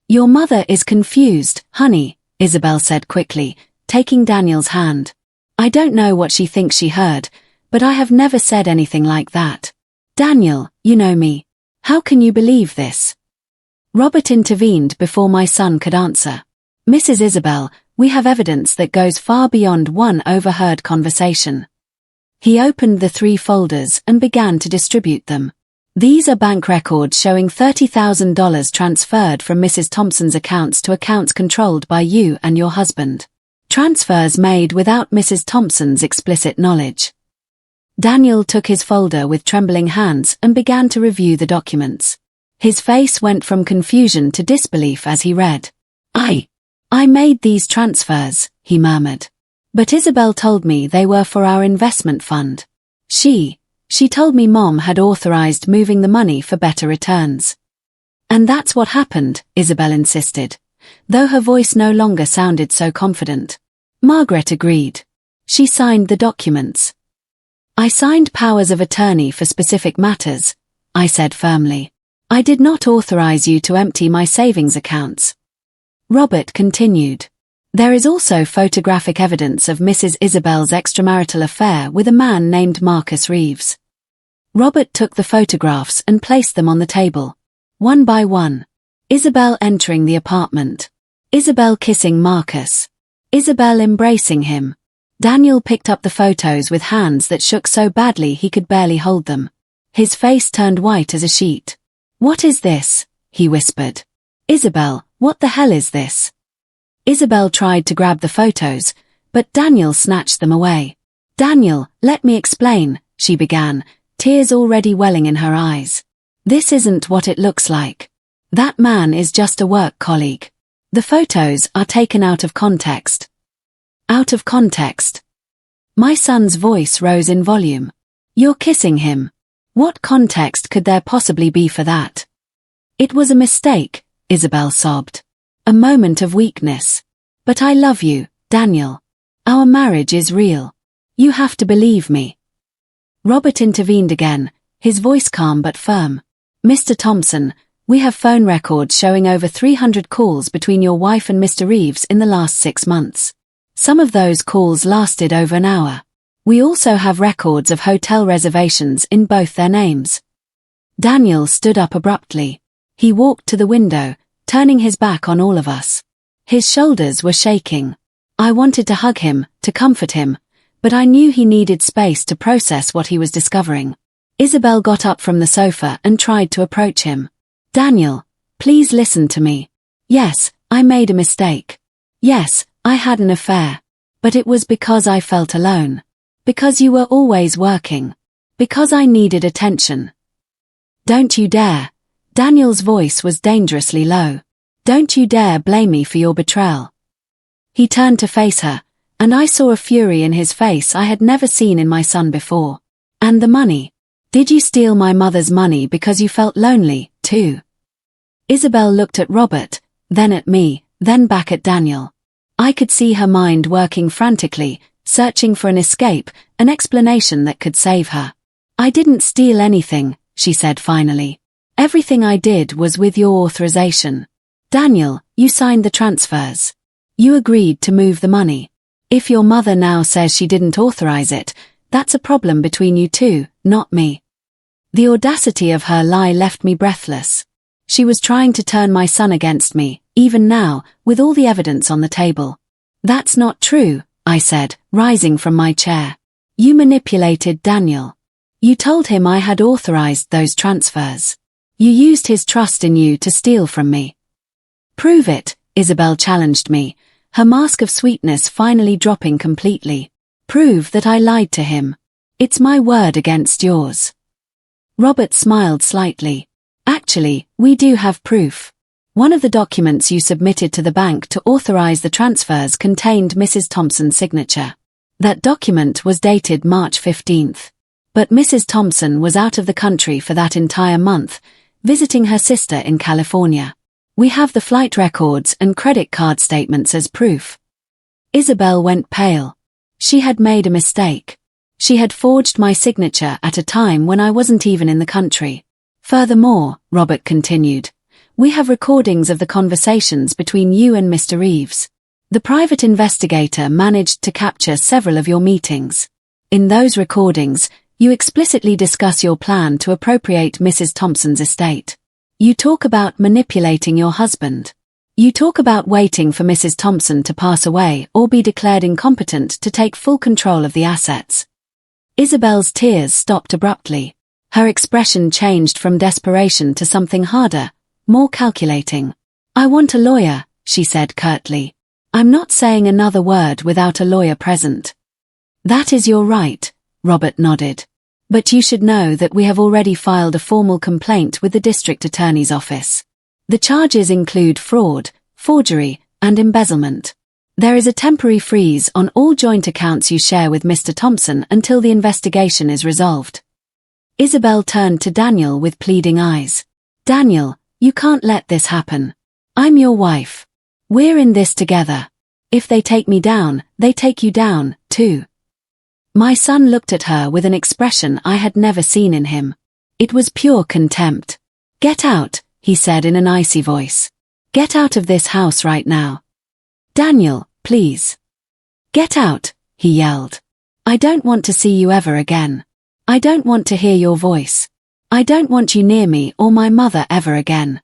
"Your mother is confused, honey," Isabel said quickly, taking Daniel's hand. "I don't know what she thinks she heard, but I have never said anything like that. Daniel, you know me. How can you believe this?" Robert intervened before my son could answer. "Mrs. Isabel, we have evidence that goes far beyond one overheard conversation." He opened the 3 folders and began to distribute them. "These are bank records showing $30,000 transferred from Mrs. Thompson's accounts to accounts controlled by you and your husband. Transfers made without Mrs. Thompson's explicit knowledge." Daniel took his folder with trembling hands and began to review the documents. His face went from confusion to disbelief as he read. I made these transfers," he murmured. "But Isabel told me they were for our investment fund. She told me Mom had authorized moving the money for better returns." "And that's what happened," Isabel insisted, though her voice no longer sounded so confident. Margaret agreed. She signed the documents. "I signed powers of attorney for specific matters," I said firmly. I did not authorize you to empty my savings accounts. Robert continued. There is also photographic evidence of Mrs. Isabel's extramarital affair with a man named Marcus Reeves. Robert took the photographs and placed them on the table. One by one. Isabel entering the apartment. Isabel kissing Marcus. Isabel embracing him. Daniel picked up the photos with hands that shook so badly he could barely hold them. His face turned white as a sheet. What is this? He whispered. Isabel, what the hell is this? Isabel tried to grab the photos, but Daniel snatched them away. Daniel, let me explain, she began, tears already welling in her eyes. This isn't what it looks like. That man is just a work colleague. The photos are taken out of context. Out of context. My son's voice rose in volume. You're kissing him. What context could there possibly be for that? It was a mistake, Isabel sobbed. A moment of weakness. But I love you, Daniel. Our marriage is real. You have to believe me. Robert intervened again, his voice calm but firm. Mr. Thompson, we have phone records showing over 300 calls between your wife and Mr. Reeves in the last 6 months. Some of those calls lasted over an hour. We also have records of hotel reservations in both their names. Daniel stood up abruptly. He walked to the window, turning his back on all of us. His shoulders were shaking. I wanted to hug him, to comfort him, but I knew he needed space to process what he was discovering. Isabel got up from the sofa and tried to approach him. Daniel, please listen to me. Yes, I made a mistake. Yes, I had an affair. But it was because I felt alone. Because you were always working. Because I needed attention. Don't you dare. Daniel's voice was dangerously low. Don't you dare blame me for your betrayal. He turned to face her, and I saw a fury in his face I had never seen in my son before. And the money. Did you steal my mother's money because you felt lonely, too? Isabel looked at Robert, then at me, then back at Daniel. I could see her mind working frantically, searching for an escape, an explanation that could save her. I didn't steal anything, she said finally. Everything I did was with your authorization. Daniel, you signed the transfers. You agreed to move the money. If your mother now says she didn't authorize it, that's a problem between you two, not me. The audacity of her lie left me breathless. She was trying to turn my son against me, even now, with all the evidence on the table. That's not true, I said, rising from my chair. You manipulated Daniel. You told him I had authorized those transfers. You used his trust in you to steal from me. Prove it, Isabel challenged me, her mask of sweetness finally dropping completely. Prove that I lied to him. It's my word against yours. Robert smiled slightly. Actually, we do have proof. One of the documents you submitted to the bank to authorize the transfers contained Mrs. Thompson's signature. That document was dated March 15th. But Mrs. Thompson was out of the country for that entire month, visiting her sister in California. We have the flight records and credit card statements as proof. Isabel went pale. She had made a mistake. She had forged my signature at a time when I wasn't even in the country. Furthermore, Robert continued, we have recordings of the conversations between you and Mr. Reeves. The private investigator managed to capture several of your meetings. In those recordings, you explicitly discuss your plan to appropriate Mrs. Thompson's estate. You talk about manipulating your husband. You talk about waiting for Mrs. Thompson to pass away or be declared incompetent to take full control of the assets. Isabel's tears stopped abruptly. Her expression changed from desperation to something harder, more calculating. I want a lawyer, she said curtly. I'm not saying another word without a lawyer present. That is your right, Robert nodded. But you should know that we have already filed a formal complaint with the district attorney's office. The charges include fraud, forgery, and embezzlement. There is a temporary freeze on all joint accounts you share with Mr. Thompson until the investigation is resolved. Isabel turned to Daniel with pleading eyes. Daniel, you can't let this happen. I'm your wife. We're in this together. If they take me down, they take you down, too. My son looked at her with an expression I had never seen in him. It was pure contempt. Get out, he said in an icy voice. Get out of this house right now. Daniel, please. Get out, he yelled. I don't want to see you ever again. I don't want to hear your voice. I don't want you near me or my mother ever again.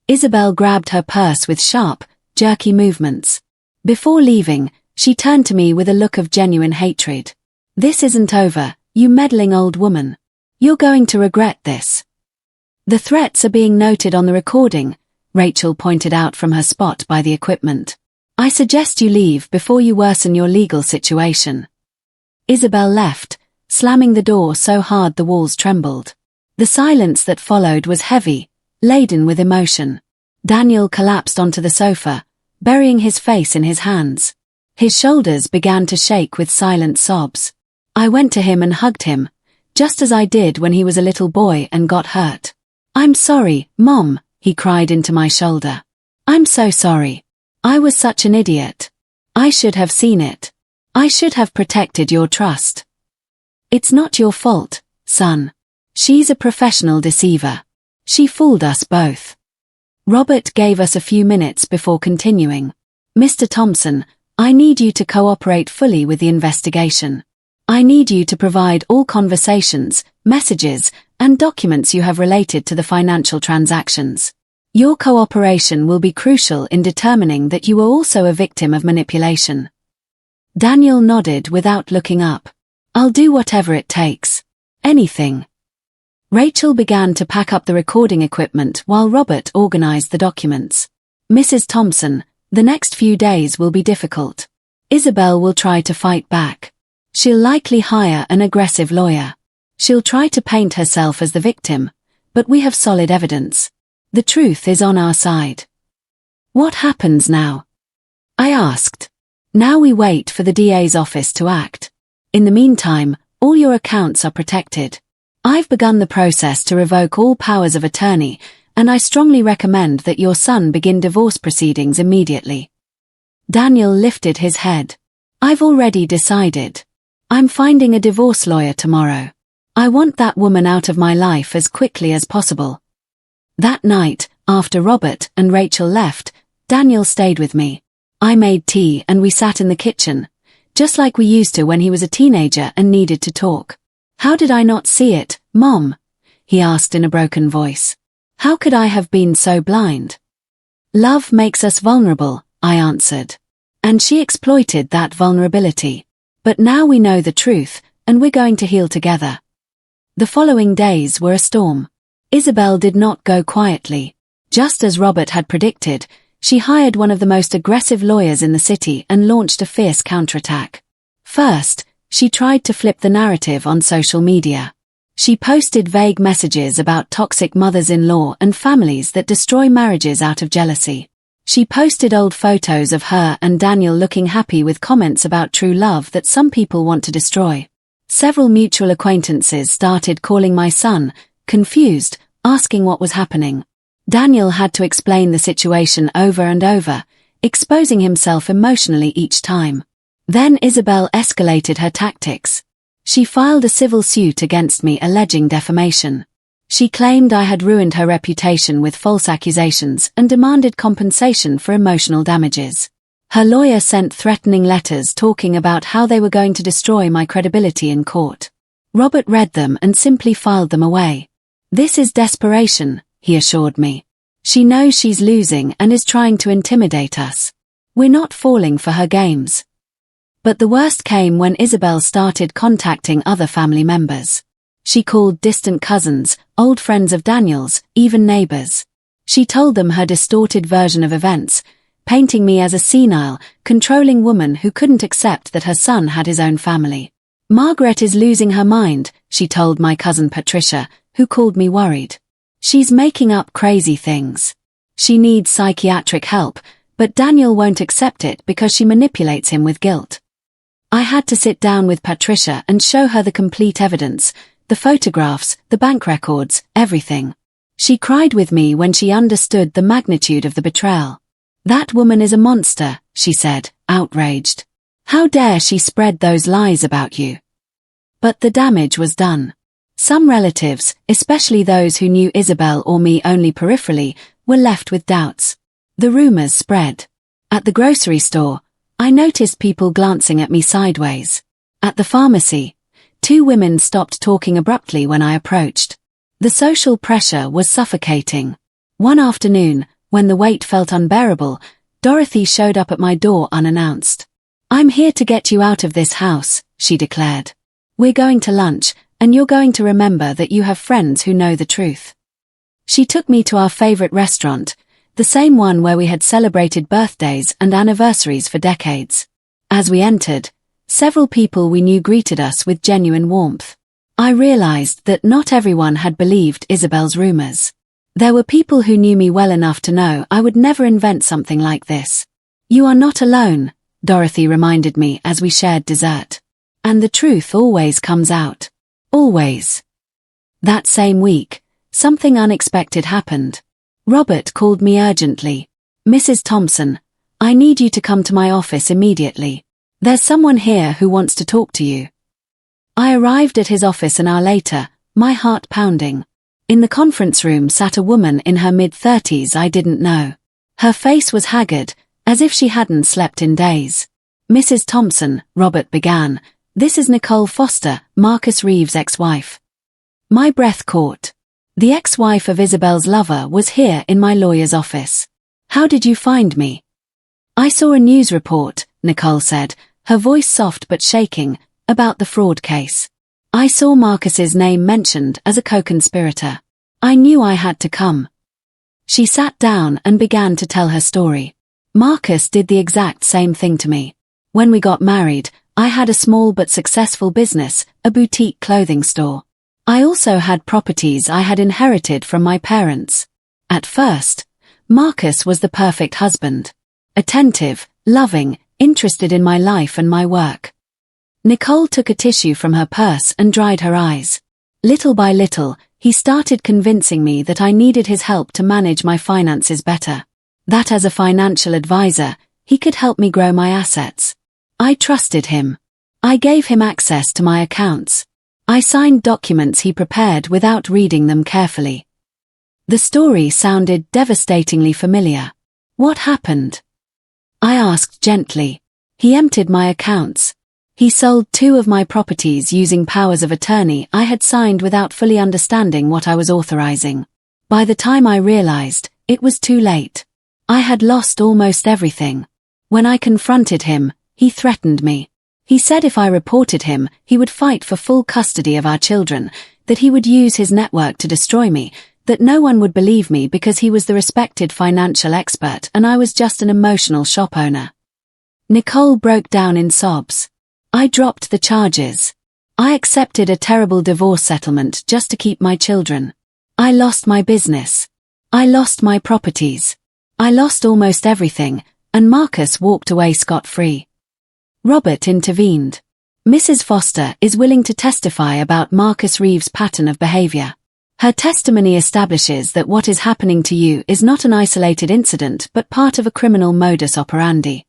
Isabel grabbed her purse with sharp, jerky movements. Before leaving, she turned to me with a look of genuine hatred. This isn't over, you meddling old woman. You're going to regret this. The threats are being noted on the recording, Rachel pointed out from her spot by the equipment. I suggest you leave before you worsen your legal situation. Isabel left, slamming the door so hard the walls trembled. The silence that followed was heavy, laden with emotion. Daniel collapsed onto the sofa, burying his face in his hands. His shoulders began to shake with silent sobs. I went to him and hugged him, just as I did when he was a little boy and got hurt. I'm sorry, Mom, he cried into my shoulder. I'm so sorry. I was such an idiot. I should have seen it. I should have protected your trust. It's not your fault, son. She's a professional deceiver. She fooled us both. Robert gave us a few minutes before continuing. Mr. Thompson, I need you to cooperate fully with the investigation. I need you to provide all conversations, messages, and documents you have related to the financial transactions. Your cooperation will be crucial in determining that you were also a victim of manipulation. Daniel nodded without looking up. I'll do whatever it takes. Anything. Rachel began to pack up the recording equipment while Robert organized the documents. Mrs. Thompson, the next few days will be difficult. Isabel will try to fight back. She'll likely hire an aggressive lawyer. She'll try to paint herself as the victim, but we have solid evidence. The truth is on our side. What happens now? I asked. Now we wait for the DA's office to act. In the meantime, all your accounts are protected. I've begun the process to revoke all powers of attorney, and I strongly recommend that your son begin divorce proceedings immediately. Daniel lifted his head. I've already decided. I'm finding a divorce lawyer tomorrow. I want that woman out of my life as quickly as possible. That night, after Robert and Rachel left, Daniel stayed with me. I made tea and we sat in the kitchen, just like we used to when he was a teenager and needed to talk. How did I not see it, Mom? He asked in a broken voice. How could I have been so blind? Love makes us vulnerable, I answered. And she exploited that vulnerability. But now we know the truth, and we're going to heal together. The following days were a storm. Isabel did not go quietly. Just as Robert had predicted, she hired one of the most aggressive lawyers in the city and launched a fierce counterattack. First, she tried to flip the narrative on social media. She posted vague messages about toxic mothers-in-law and families that destroy marriages out of jealousy. She posted old photos of her and Daniel looking happy with comments about true love that some people want to destroy. Several mutual acquaintances started calling my son, confused, asking what was happening. Daniel had to explain the situation over and over, exposing himself emotionally each time. Then Isabel escalated her tactics. She filed a civil suit against me alleging defamation. She claimed I had ruined her reputation with false accusations and demanded compensation for emotional damages. Her lawyer sent threatening letters talking about how they were going to destroy my credibility in court. Robert read them and simply filed them away. This is desperation, he assured me. She knows she's losing and is trying to intimidate us. We're not falling for her games. But the worst came when Isabel started contacting other family members. She called distant cousins, old friends of Daniel's, even neighbors. She told them her distorted version of events, painting me as a senile, controlling woman who couldn't accept that her son had his own family. Margaret is losing her mind, she told my cousin Patricia, who called me worried. She's making up crazy things. She needs psychiatric help, but Daniel won't accept it because she manipulates him with guilt. I had to sit down with Patricia and show her the complete evidence, the photographs, the bank records, everything. She cried with me when she understood the magnitude of the betrayal. That woman is a monster, she said, outraged. How dare she spread those lies about you? But the damage was done. Some relatives, especially those who knew Isabel or me only peripherally, were left with doubts. The rumors spread. At the grocery store, I noticed people glancing at me sideways. At the pharmacy, 2 women stopped talking abruptly when I approached. The social pressure was suffocating. One afternoon, when the wait felt unbearable, Dorothy showed up at my door unannounced. "I'm here to get you out of this house," she declared. "We're going to lunch, and you're going to remember that you have friends who know the truth." She took me to our favorite restaurant, the same one where we had celebrated birthdays and anniversaries for decades. As we entered, several people we knew greeted us with genuine warmth. I realized that not everyone had believed Isabel's rumors. There were people who knew me well enough to know I would never invent something like this. "You are not alone," Dorothy reminded me as we shared dessert. "And the truth always comes out. Always." That same week, something unexpected happened. Robert called me urgently. "Mrs. Thompson, I need you to come to my office immediately. There's someone here who wants to talk to you." I arrived at his office an hour later, my heart pounding. In the conference room sat a woman in her mid-30s I didn't know. Her face was haggard, as if she hadn't slept in days. "Mrs. Thompson," Robert began, "this is Nicole Foster, Marcus Reeves' ex-wife." My breath caught. The ex-wife of Isabel's lover was here in my lawyer's office. "How did you find me?" "I saw a news report," Nicole said, her voice soft but shaking, "about the fraud case. I saw Marcus's name mentioned as a co-conspirator. I knew I had to come." She sat down and began to tell her story. "Marcus did the exact same thing to me. When we got married, I had a small but successful business, a boutique clothing store. I also had properties I had inherited from my parents. At first, Marcus was the perfect husband. Attentive, loving, interested in my life and my work." Nicole took a tissue from her purse and dried her eyes. "Little by little, he started convincing me that I needed his help to manage my finances better. That as a financial advisor, he could help me grow my assets. I trusted him. I gave him access to my accounts. I signed documents he prepared without reading them carefully." The story sounded devastatingly familiar. "What happened?" I asked gently. "He emptied my accounts. He sold 2 of my properties using powers of attorney I had signed without fully understanding what I was authorizing. By the time I realized, it was too late. I had lost almost everything. When I confronted him, he threatened me. He said if I reported him, he would fight for full custody of our children, that he would use his network to destroy me, that no one would believe me because he was the respected financial expert and I was just an emotional shop owner." Nicole broke down in sobs. "I dropped the charges. I accepted a terrible divorce settlement just to keep my children. I lost my business. I lost my properties. I lost almost everything, and Marcus walked away scot-free." Robert intervened. "Mrs. Foster is willing to testify about Marcus Reeves' pattern of behavior. Her testimony establishes that what is happening to you is not an isolated incident but part of a criminal modus operandi."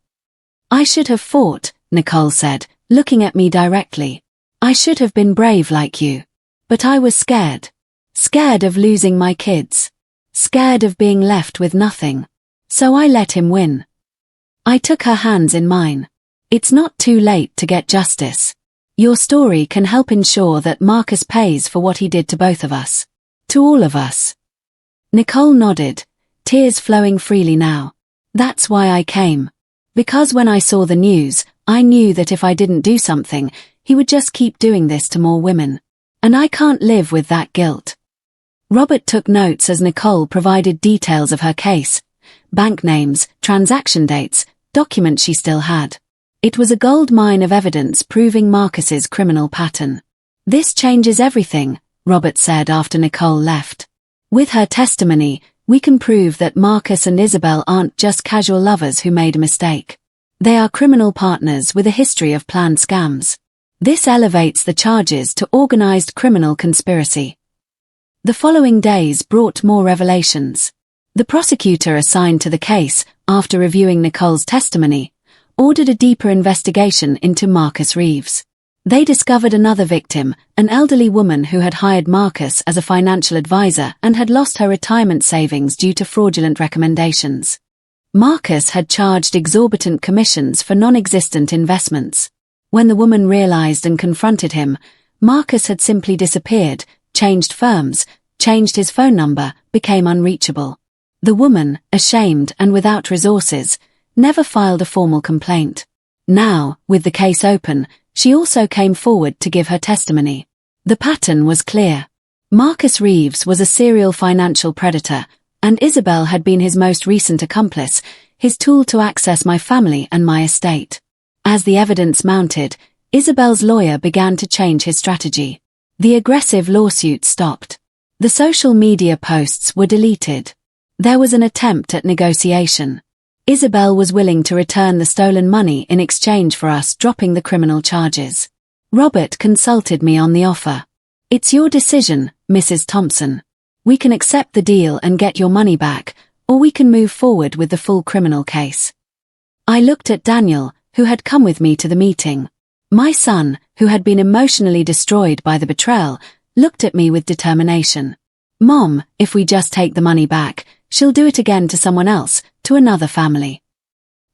"I should have fought," Nicole said, looking at me directly. "I should have been brave like you. But I was scared. Scared of losing my kids. Scared of being left with nothing. So I let him win." I took her hands in mine. "It's not too late to get justice. Your story can help ensure that Marcus pays for what he did to both of us. To all of us." Nicole nodded, tears flowing freely now. "That's why I came. Because when I saw the news, I knew that if I didn't do something, he would just keep doing this to more women. And I can't live with that guilt." Robert took notes as Nicole provided details of her case, bank names, transaction dates, documents she still had. It was a gold mine of evidence proving Marcus's criminal pattern. "This changes everything," Robert said after Nicole left. "With her testimony, we can prove that Marcus and Isabel aren't just casual lovers who made a mistake. They are criminal partners with a history of planned scams. This elevates the charges to organized criminal conspiracy." The following days brought more revelations. The prosecutor assigned to the case, after reviewing Nicole's testimony, ordered a deeper investigation into Marcus Reeves. They discovered another victim, an elderly woman who had hired Marcus as a financial advisor and had lost her retirement savings due to fraudulent recommendations. Marcus had charged exorbitant commissions for non-existent investments. When the woman realized and confronted him, Marcus had simply disappeared, changed firms, changed his phone number, became unreachable. The woman, ashamed and without resources, never filed a formal complaint. Now, with the case open, she also came forward to give her testimony. The pattern was clear. Marcus Reeves was a serial financial predator, and Isabel had been his most recent accomplice, his tool to access my family and my estate. As the evidence mounted, Isabel's lawyer began to change his strategy. The aggressive lawsuit stopped. The social media posts were deleted. There was an attempt at negotiation. Isabel was willing to return the stolen money in exchange for us dropping the criminal charges. Robert consulted me on the offer. "It's your decision, Mrs. Thompson. We can accept the deal and get your money back, or we can move forward with the full criminal case." I looked at Daniel, who had come with me to the meeting. My son, who had been emotionally destroyed by the betrayal, looked at me with determination. "Mom, if we just take the money back, she'll do it again to someone else, to another family."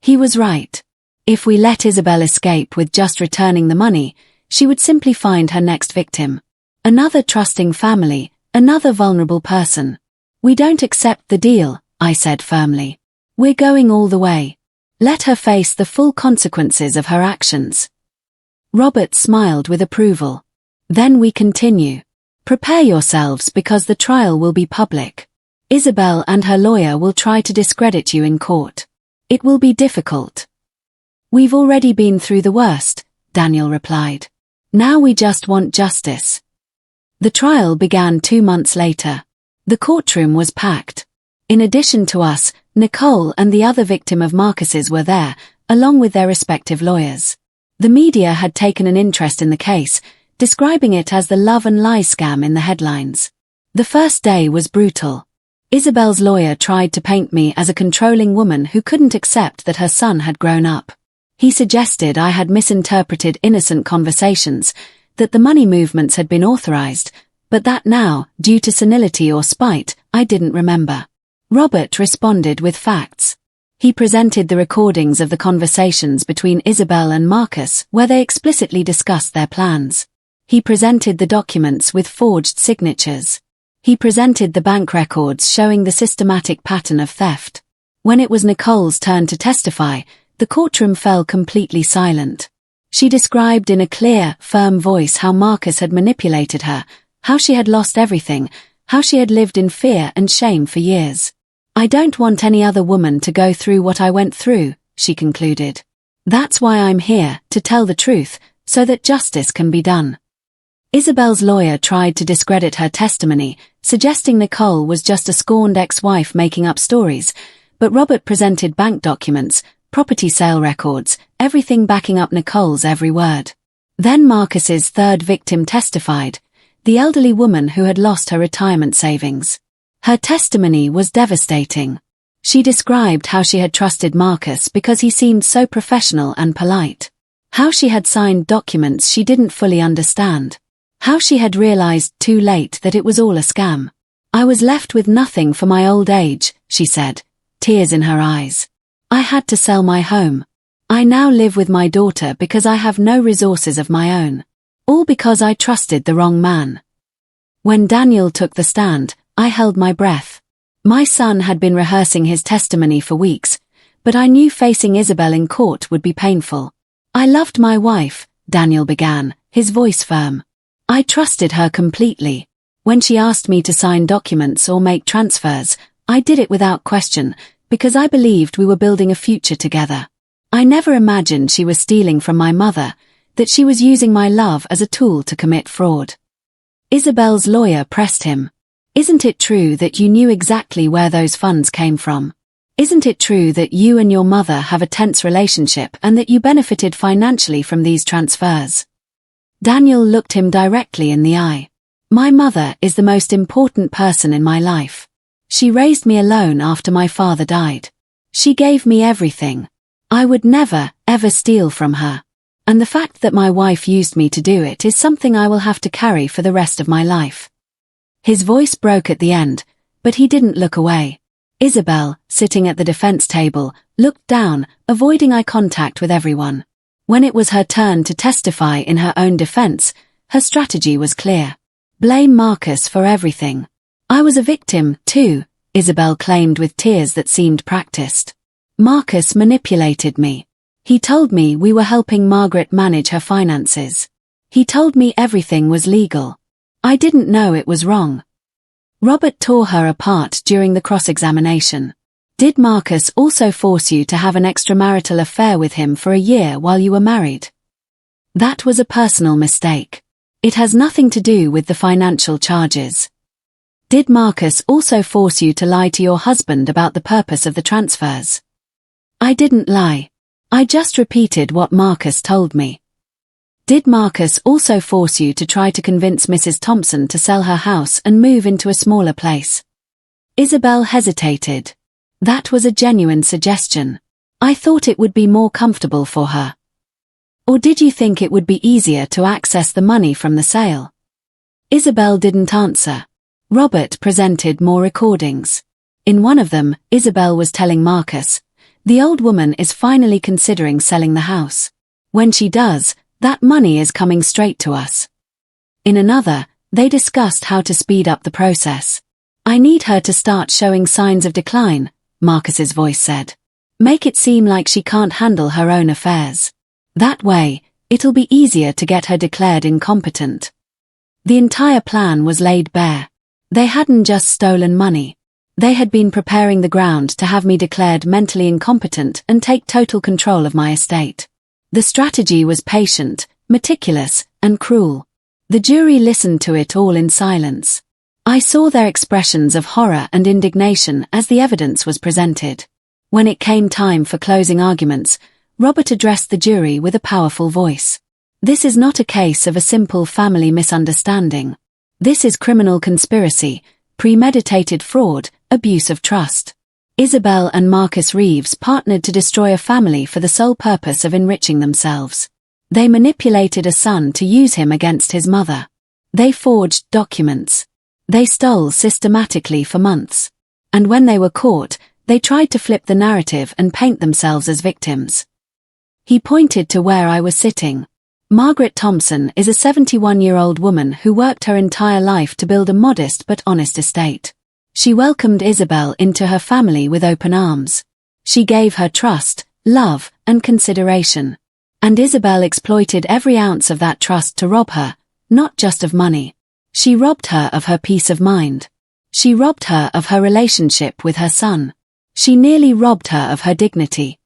He was right. If we let Isabel escape with just returning the money, she would simply find her next victim. Another trusting family, another vulnerable person. "We don't accept the deal," I said firmly. "We're going all the way. Let her face the full consequences of her actions." Robert smiled with approval. "Then we continue. Prepare yourselves because the trial will be public. Isabel and her lawyer will try to discredit you in court. It will be difficult." "We've already been through the worst," Daniel replied. "Now we just want justice." The trial began 2 months later. The courtroom was packed. In addition to us, Nicole and the other victim of Marcus's were there, along with their respective lawyers. The media had taken an interest in the case, describing it as the love and lie scam in the headlines. The first day was brutal. Isabel's lawyer tried to paint me as a controlling woman who couldn't accept that her son had grown up. He suggested I had misinterpreted innocent conversations, that the money movements had been authorized, but that now, due to senility or spite, I didn't remember. Robert responded with facts. He presented the recordings of the conversations between Isabel and Marcus where they explicitly discussed their plans. He presented the documents with forged signatures. He presented the bank records showing the systematic pattern of theft. When it was Nicole's turn to testify, the courtroom fell completely silent. She described in a clear, firm voice how Marcus had manipulated her, how she had lost everything, how she had lived in fear and shame for years. "I don't want any other woman to go through what I went through," she concluded. "That's why I'm here, to tell the truth, so that justice can be done." Isabel's lawyer tried to discredit her testimony, suggesting Nicole was just a scorned ex-wife making up stories, but Robert presented bank documents, property sale records, everything backing up Nicole's every word. Then Marcus's third victim testified, the elderly woman who had lost her retirement savings. Her testimony was devastating. She described how she had trusted Marcus because he seemed so professional and polite. How she had signed documents she didn't fully understand. How she had realized too late that it was all a scam. "I was left with nothing for my old age," she said, tears in her eyes. "I had to sell my home. I now live with my daughter because I have no resources of my own. All because I trusted the wrong man." When Daniel took the stand, I held my breath. My son had been rehearsing his testimony for weeks, but I knew facing Isabel in court would be painful. "I loved my wife," Daniel began, his voice firm. "I trusted her completely. When she asked me to sign documents or make transfers, I did it without question, because I believed we were building a future together. I never imagined she was stealing from my mother, that she was using my love as a tool to commit fraud." Isabel's lawyer pressed him. "Isn't it true that you knew exactly where those funds came from? Isn't it true that you and your mother have a tense relationship and that you benefited financially from these transfers?" Daniel looked him directly in the eye. "My mother is the most important person in my life. She raised me alone after my father died. She gave me everything. I would never, ever steal from her. And the fact that my wife used me to do it is something I will have to carry for the rest of my life. His voice broke at the end, but he didn't look away. Isabel, sitting at the defense table, looked down, avoiding eye contact with everyone. When it was her turn to testify in her own defense, her strategy was clear. Blame Marcus for everything. I was a victim, too, Isabel claimed with tears that seemed practiced. Marcus manipulated me. He told me we were helping Margaret manage her finances. He told me everything was legal. I didn't know it was wrong. Robert tore her apart during the cross-examination. Did Marcus also force you to have an extramarital affair with him for a year while you were married? That was a personal mistake. It has nothing to do with the financial charges. Did Marcus also force you to lie to your husband about the purpose of the transfers? I didn't lie. I just repeated what Marcus told me. Did Marcus also force you to try to convince Mrs. Thompson to sell her house and move into a smaller place? Isabel hesitated. That was a genuine suggestion. I thought it would be more comfortable for her. Or did you think it would be easier to access the money from the sale? Isabel didn't answer. Robert presented more recordings. In one of them, Isabel was telling Marcus, "The old woman is finally considering selling the house. When she does, that money is coming straight to us." In another, they discussed how to speed up the process. "I need her to start showing signs of decline," Marcus's voice said. "Make it seem like she can't handle her own affairs. That way, it'll be easier to get her declared incompetent." The entire plan was laid bare. They hadn't just stolen money. They had been preparing the ground to have me declared mentally incompetent and take total control of my estate. The strategy was patient, meticulous, and cruel. The jury listened to it all in silence. I saw their expressions of horror and indignation as the evidence was presented. When it came time for closing arguments, Robert addressed the jury with a powerful voice. "This is not a case of a simple family misunderstanding. This is criminal conspiracy, premeditated fraud, abuse of trust. Isabel and Marcus Reeves partnered to destroy a family for the sole purpose of enriching themselves. They manipulated a son to use him against his mother. They forged documents. They stole systematically for months. And when they were caught, they tried to flip the narrative and paint themselves as victims." He pointed to where I was sitting. Margaret Thompson is a 71-year-old woman who worked her entire life to build a modest but honest estate. She welcomed Isabel into her family with open arms. She gave her trust, love, and consideration. And Isabel exploited every ounce of that trust to rob her, not just of money. She robbed her of her peace of mind. She robbed her of her relationship with her son. She nearly robbed her of her dignity.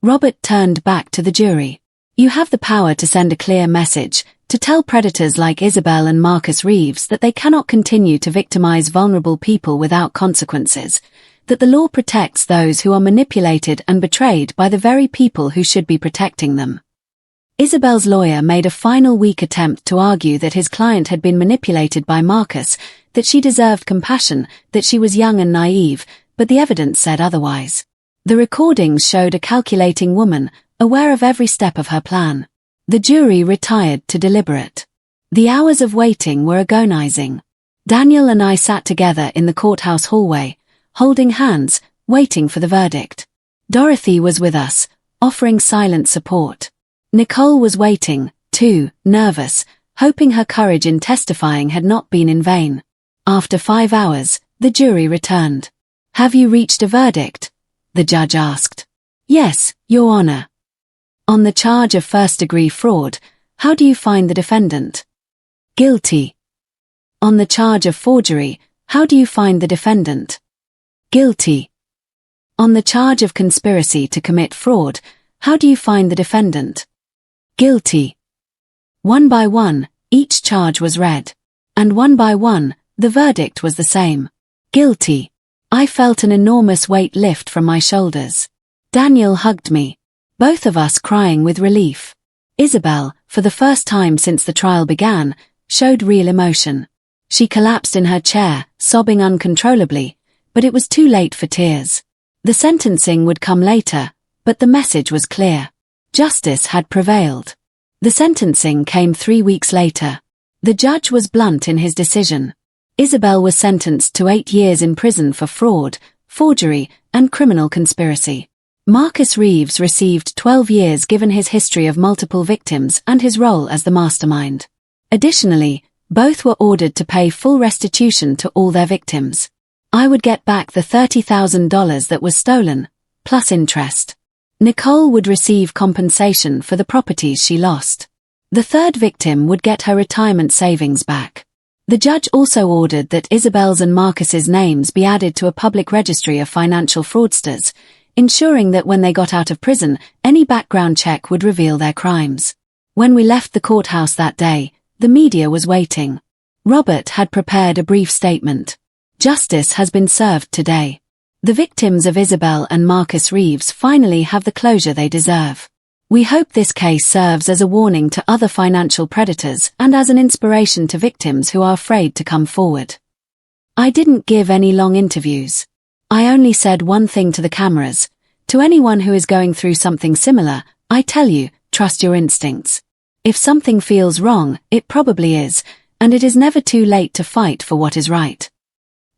Robert turned back to the jury. "You have the power to send a clear message, to tell predators like Isabel and Marcus Reeves that they cannot continue to victimize vulnerable people without consequences, that the law protects those who are manipulated and betrayed by the very people who should be protecting them." Isabel's lawyer made a final weak attempt to argue that his client had been manipulated by Marcus, that she deserved compassion, that she was young and naive, but the evidence said otherwise. The recordings showed a calculating woman, aware of every step of her plan. The jury retired to deliberate. The hours of waiting were agonizing. Daniel and I sat together in the courthouse hallway, holding hands, waiting for the verdict. Dorothy was with us, offering silent support. Nicole was waiting, too, nervous, hoping her courage in testifying had not been in vain. After 5 hours, the jury returned. "Have you reached a verdict?" the judge asked. "Yes, Your Honor." "On the charge of first-degree fraud, how do you find the defendant?" "Guilty." "On the charge of forgery, how do you find the defendant?" "Guilty." "On the charge of conspiracy to commit fraud, how do you find the defendant?" "Guilty." One by one, each charge was read. And one by one, the verdict was the same. Guilty. I felt an enormous weight lift from my shoulders. Daniel hugged me. Both of us crying with relief. Isabel, for the first time since the trial began, showed real emotion. She collapsed in her chair, sobbing uncontrollably, but it was too late for tears. The sentencing would come later, but the message was clear. Justice had prevailed. The sentencing came 3 weeks later. The judge was blunt in his decision. Isabel was sentenced to 8 years in prison for fraud, forgery, and criminal conspiracy. Marcus Reeves received 12 years given his history of multiple victims and his role as the mastermind. Additionally, both were ordered to pay full restitution to all their victims. I would get back the $30,000 that was stolen, plus interest. Nicole would receive compensation for the properties she lost. The third victim would get her retirement savings back. The judge also ordered that Isabel's and Marcus's names be added to a public registry of financial fraudsters, ensuring that when they got out of prison, any background check would reveal their crimes. When we left the courthouse that day, the media was waiting. Robert had prepared a brief statement. Justice has been served today. The victims of Isabel and Marcus Reeves finally have the closure they deserve. We hope this case serves as a warning to other financial predators and as an inspiration to victims who are afraid to come forward. I didn't give any long interviews. I only said one thing to the cameras. To anyone who is going through something similar, I tell you, trust your instincts. If something feels wrong, it probably is, and it is never too late to fight for what is right.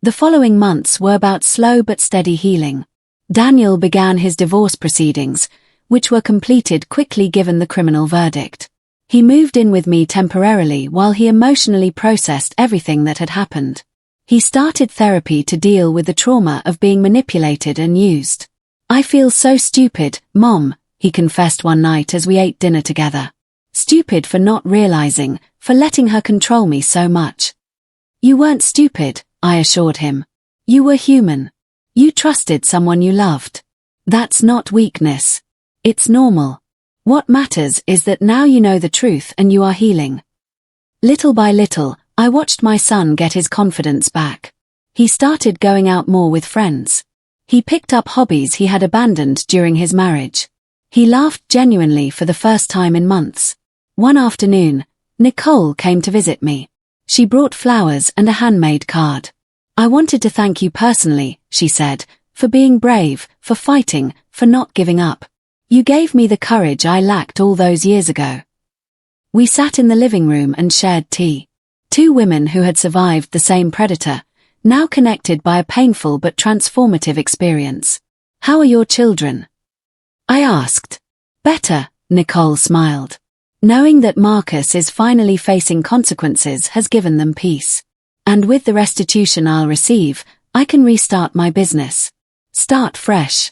The following months were about slow but steady healing. Daniel began his divorce proceedings, which were completed quickly given the criminal verdict. He moved in with me temporarily while he emotionally processed everything that had happened. He started therapy to deal with the trauma of being manipulated and used. I feel so stupid, Mom, he confessed one night as we ate dinner together. Stupid for not realizing, for letting her control me so much. You weren't stupid, I assured him. You were human. You trusted someone you loved. That's not weakness. It's normal. What matters is that now you know the truth and you are healing. Little by little, I watched my son get his confidence back. He started going out more with friends. He picked up hobbies he had abandoned during his marriage. He laughed genuinely for the first time in months. One afternoon, Nicole came to visit me. She brought flowers and a handmade card. I wanted to thank you personally, she said, for being brave, for fighting, for not giving up. You gave me the courage I lacked all those years ago. We sat in the living room and shared tea. Two women who had survived the same predator, now connected by a painful but transformative experience. How are your children? I asked. Better, Nicole smiled. Knowing that Marcus is finally facing consequences has given them peace. And with the restitution I'll receive, I can restart my business. Start fresh.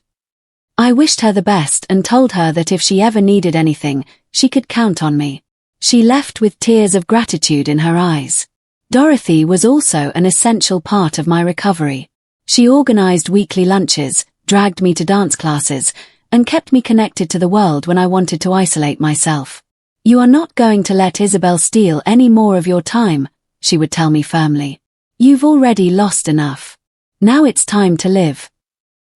I wished her the best and told her that if she ever needed anything, she could count on me. She left with tears of gratitude in her eyes. Dorothy was also an essential part of my recovery. She organized weekly lunches, dragged me to dance classes, and kept me connected to the world when I wanted to isolate myself. You are not going to let Isabel steal any more of your time, she would tell me firmly. You've already lost enough. Now it's time to live.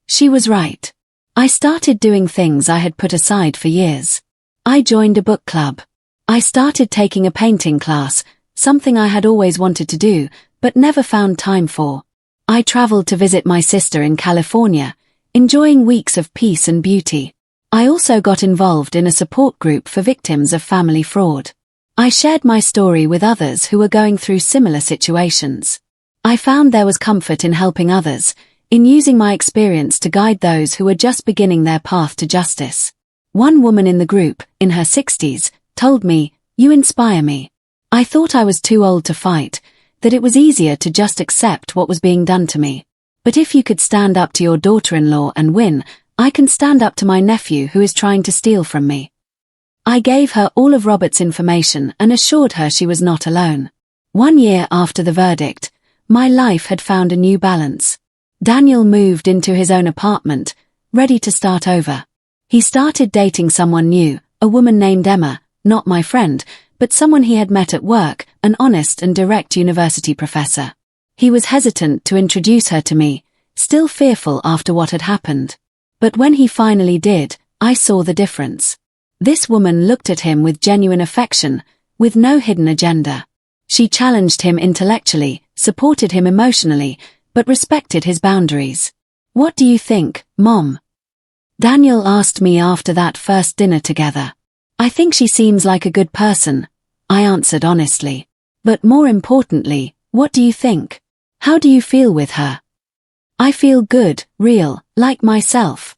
She was right. I started doing things I had put aside for years. I joined a book club. I started taking a painting class, something I had always wanted to do, but never found time for. I traveled to visit my sister in California, enjoying weeks of peace and beauty. I also got involved in a support group for victims of family fraud. I shared my story with others who were going through similar situations. I found there was comfort in helping others, in using my experience to guide those who were just beginning their path to justice. One woman in the group, in her 60s, told me, "You inspire me." I thought I was too old to fight, that it was easier to just accept what was being done to me. But if you could stand up to your daughter-in-law and win, I can stand up to my nephew who is trying to steal from me. I gave her all of Robert's information and assured her she was not alone. 1 year after the verdict, my life had found a new balance. Daniel moved into his own apartment, ready to start over. He started dating someone new, a woman named Emma, not my friend, but someone he had met at work, an honest and direct university professor. He was hesitant to introduce her to me, still fearful after what had happened. But when he finally did, I saw the difference. This woman looked at him with genuine affection, with no hidden agenda. She challenged him intellectually, supported him emotionally, but respected his boundaries. What do you think, Mom? Daniel asked me after that first dinner together. I think she seems like a good person, I answered honestly. But more importantly, what do you think? How do you feel with her? I feel good, real, like myself.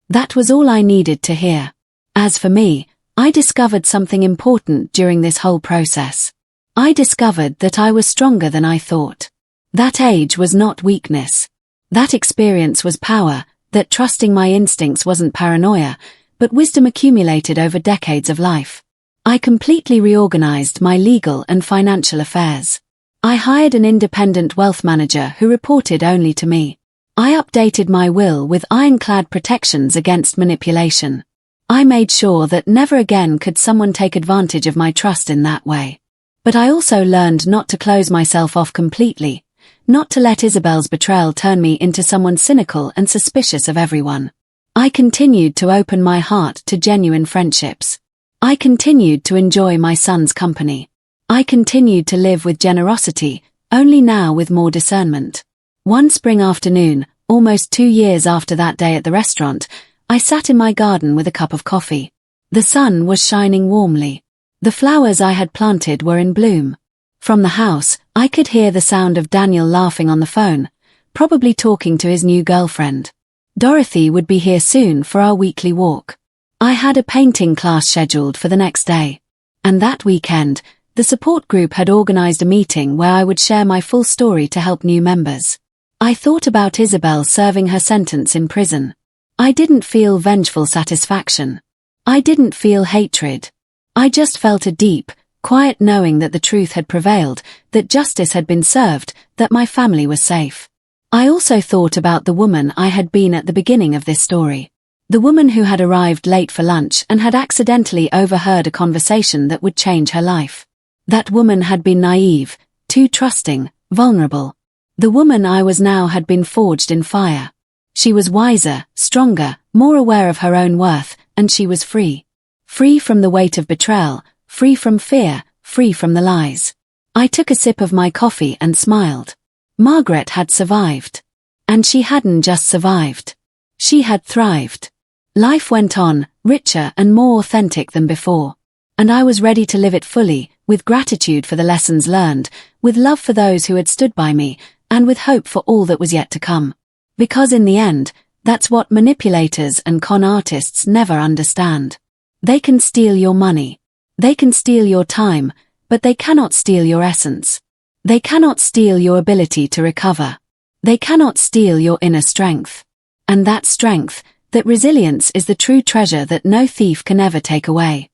That was all I needed to hear. As for me, I discovered something important during this whole process. I discovered that I was stronger than I thought. That age was not weakness. That experience was power, that trusting my instincts wasn't paranoia, but wisdom accumulated over decades of life. I completely reorganized my legal and financial affairs. I hired an independent wealth manager who reported only to me. I updated my will with ironclad protections against manipulation. I made sure that never again could someone take advantage of my trust in that way. But I also learned not to close myself off completely, not to let Isabel's betrayal turn me into someone cynical and suspicious of everyone. I continued to open my heart to genuine friendships. I continued to enjoy my son's company. I continued to live with generosity, only now with more discernment. One spring afternoon, almost 2 years after that day at the restaurant, I sat in my garden with a cup of coffee. The sun was shining warmly. The flowers I had planted were in bloom. From the house, I could hear the sound of Daniel laughing on the phone, probably talking to his new girlfriend. Dorothy would be here soon for our weekly walk. I had a painting class scheduled for the next day. And that weekend, the support group had organized a meeting where I would share my full story to help new members. I thought about Isabel serving her sentence in prison. I didn't feel vengeful satisfaction. I didn't feel hatred. I just felt a deep, quiet knowing that the truth had prevailed, that justice had been served, that my family was safe. I also thought about the woman I had been at the beginning of this story. The woman who had arrived late for lunch and had accidentally overheard a conversation that would change her life. That woman had been naive, too trusting, vulnerable. The woman I was now had been forged in fire. She was wiser, stronger, more aware of her own worth, and she was free. Free from the weight of betrayal, free from fear, free from the lies. I took a sip of my coffee and smiled. Margaret had survived. And she hadn't just survived. She had thrived. Life went on, richer and more authentic than before. And I was ready to live it fully, with gratitude for the lessons learned, with love for those who had stood by me, and with hope for all that was yet to come. Because in the end, that's what manipulators and con artists never understand. They can steal your money. They can steal your time, but they cannot steal your essence. They cannot steal your ability to recover. They cannot steal your inner strength. And that strength, that resilience is the true treasure that no thief can ever take away.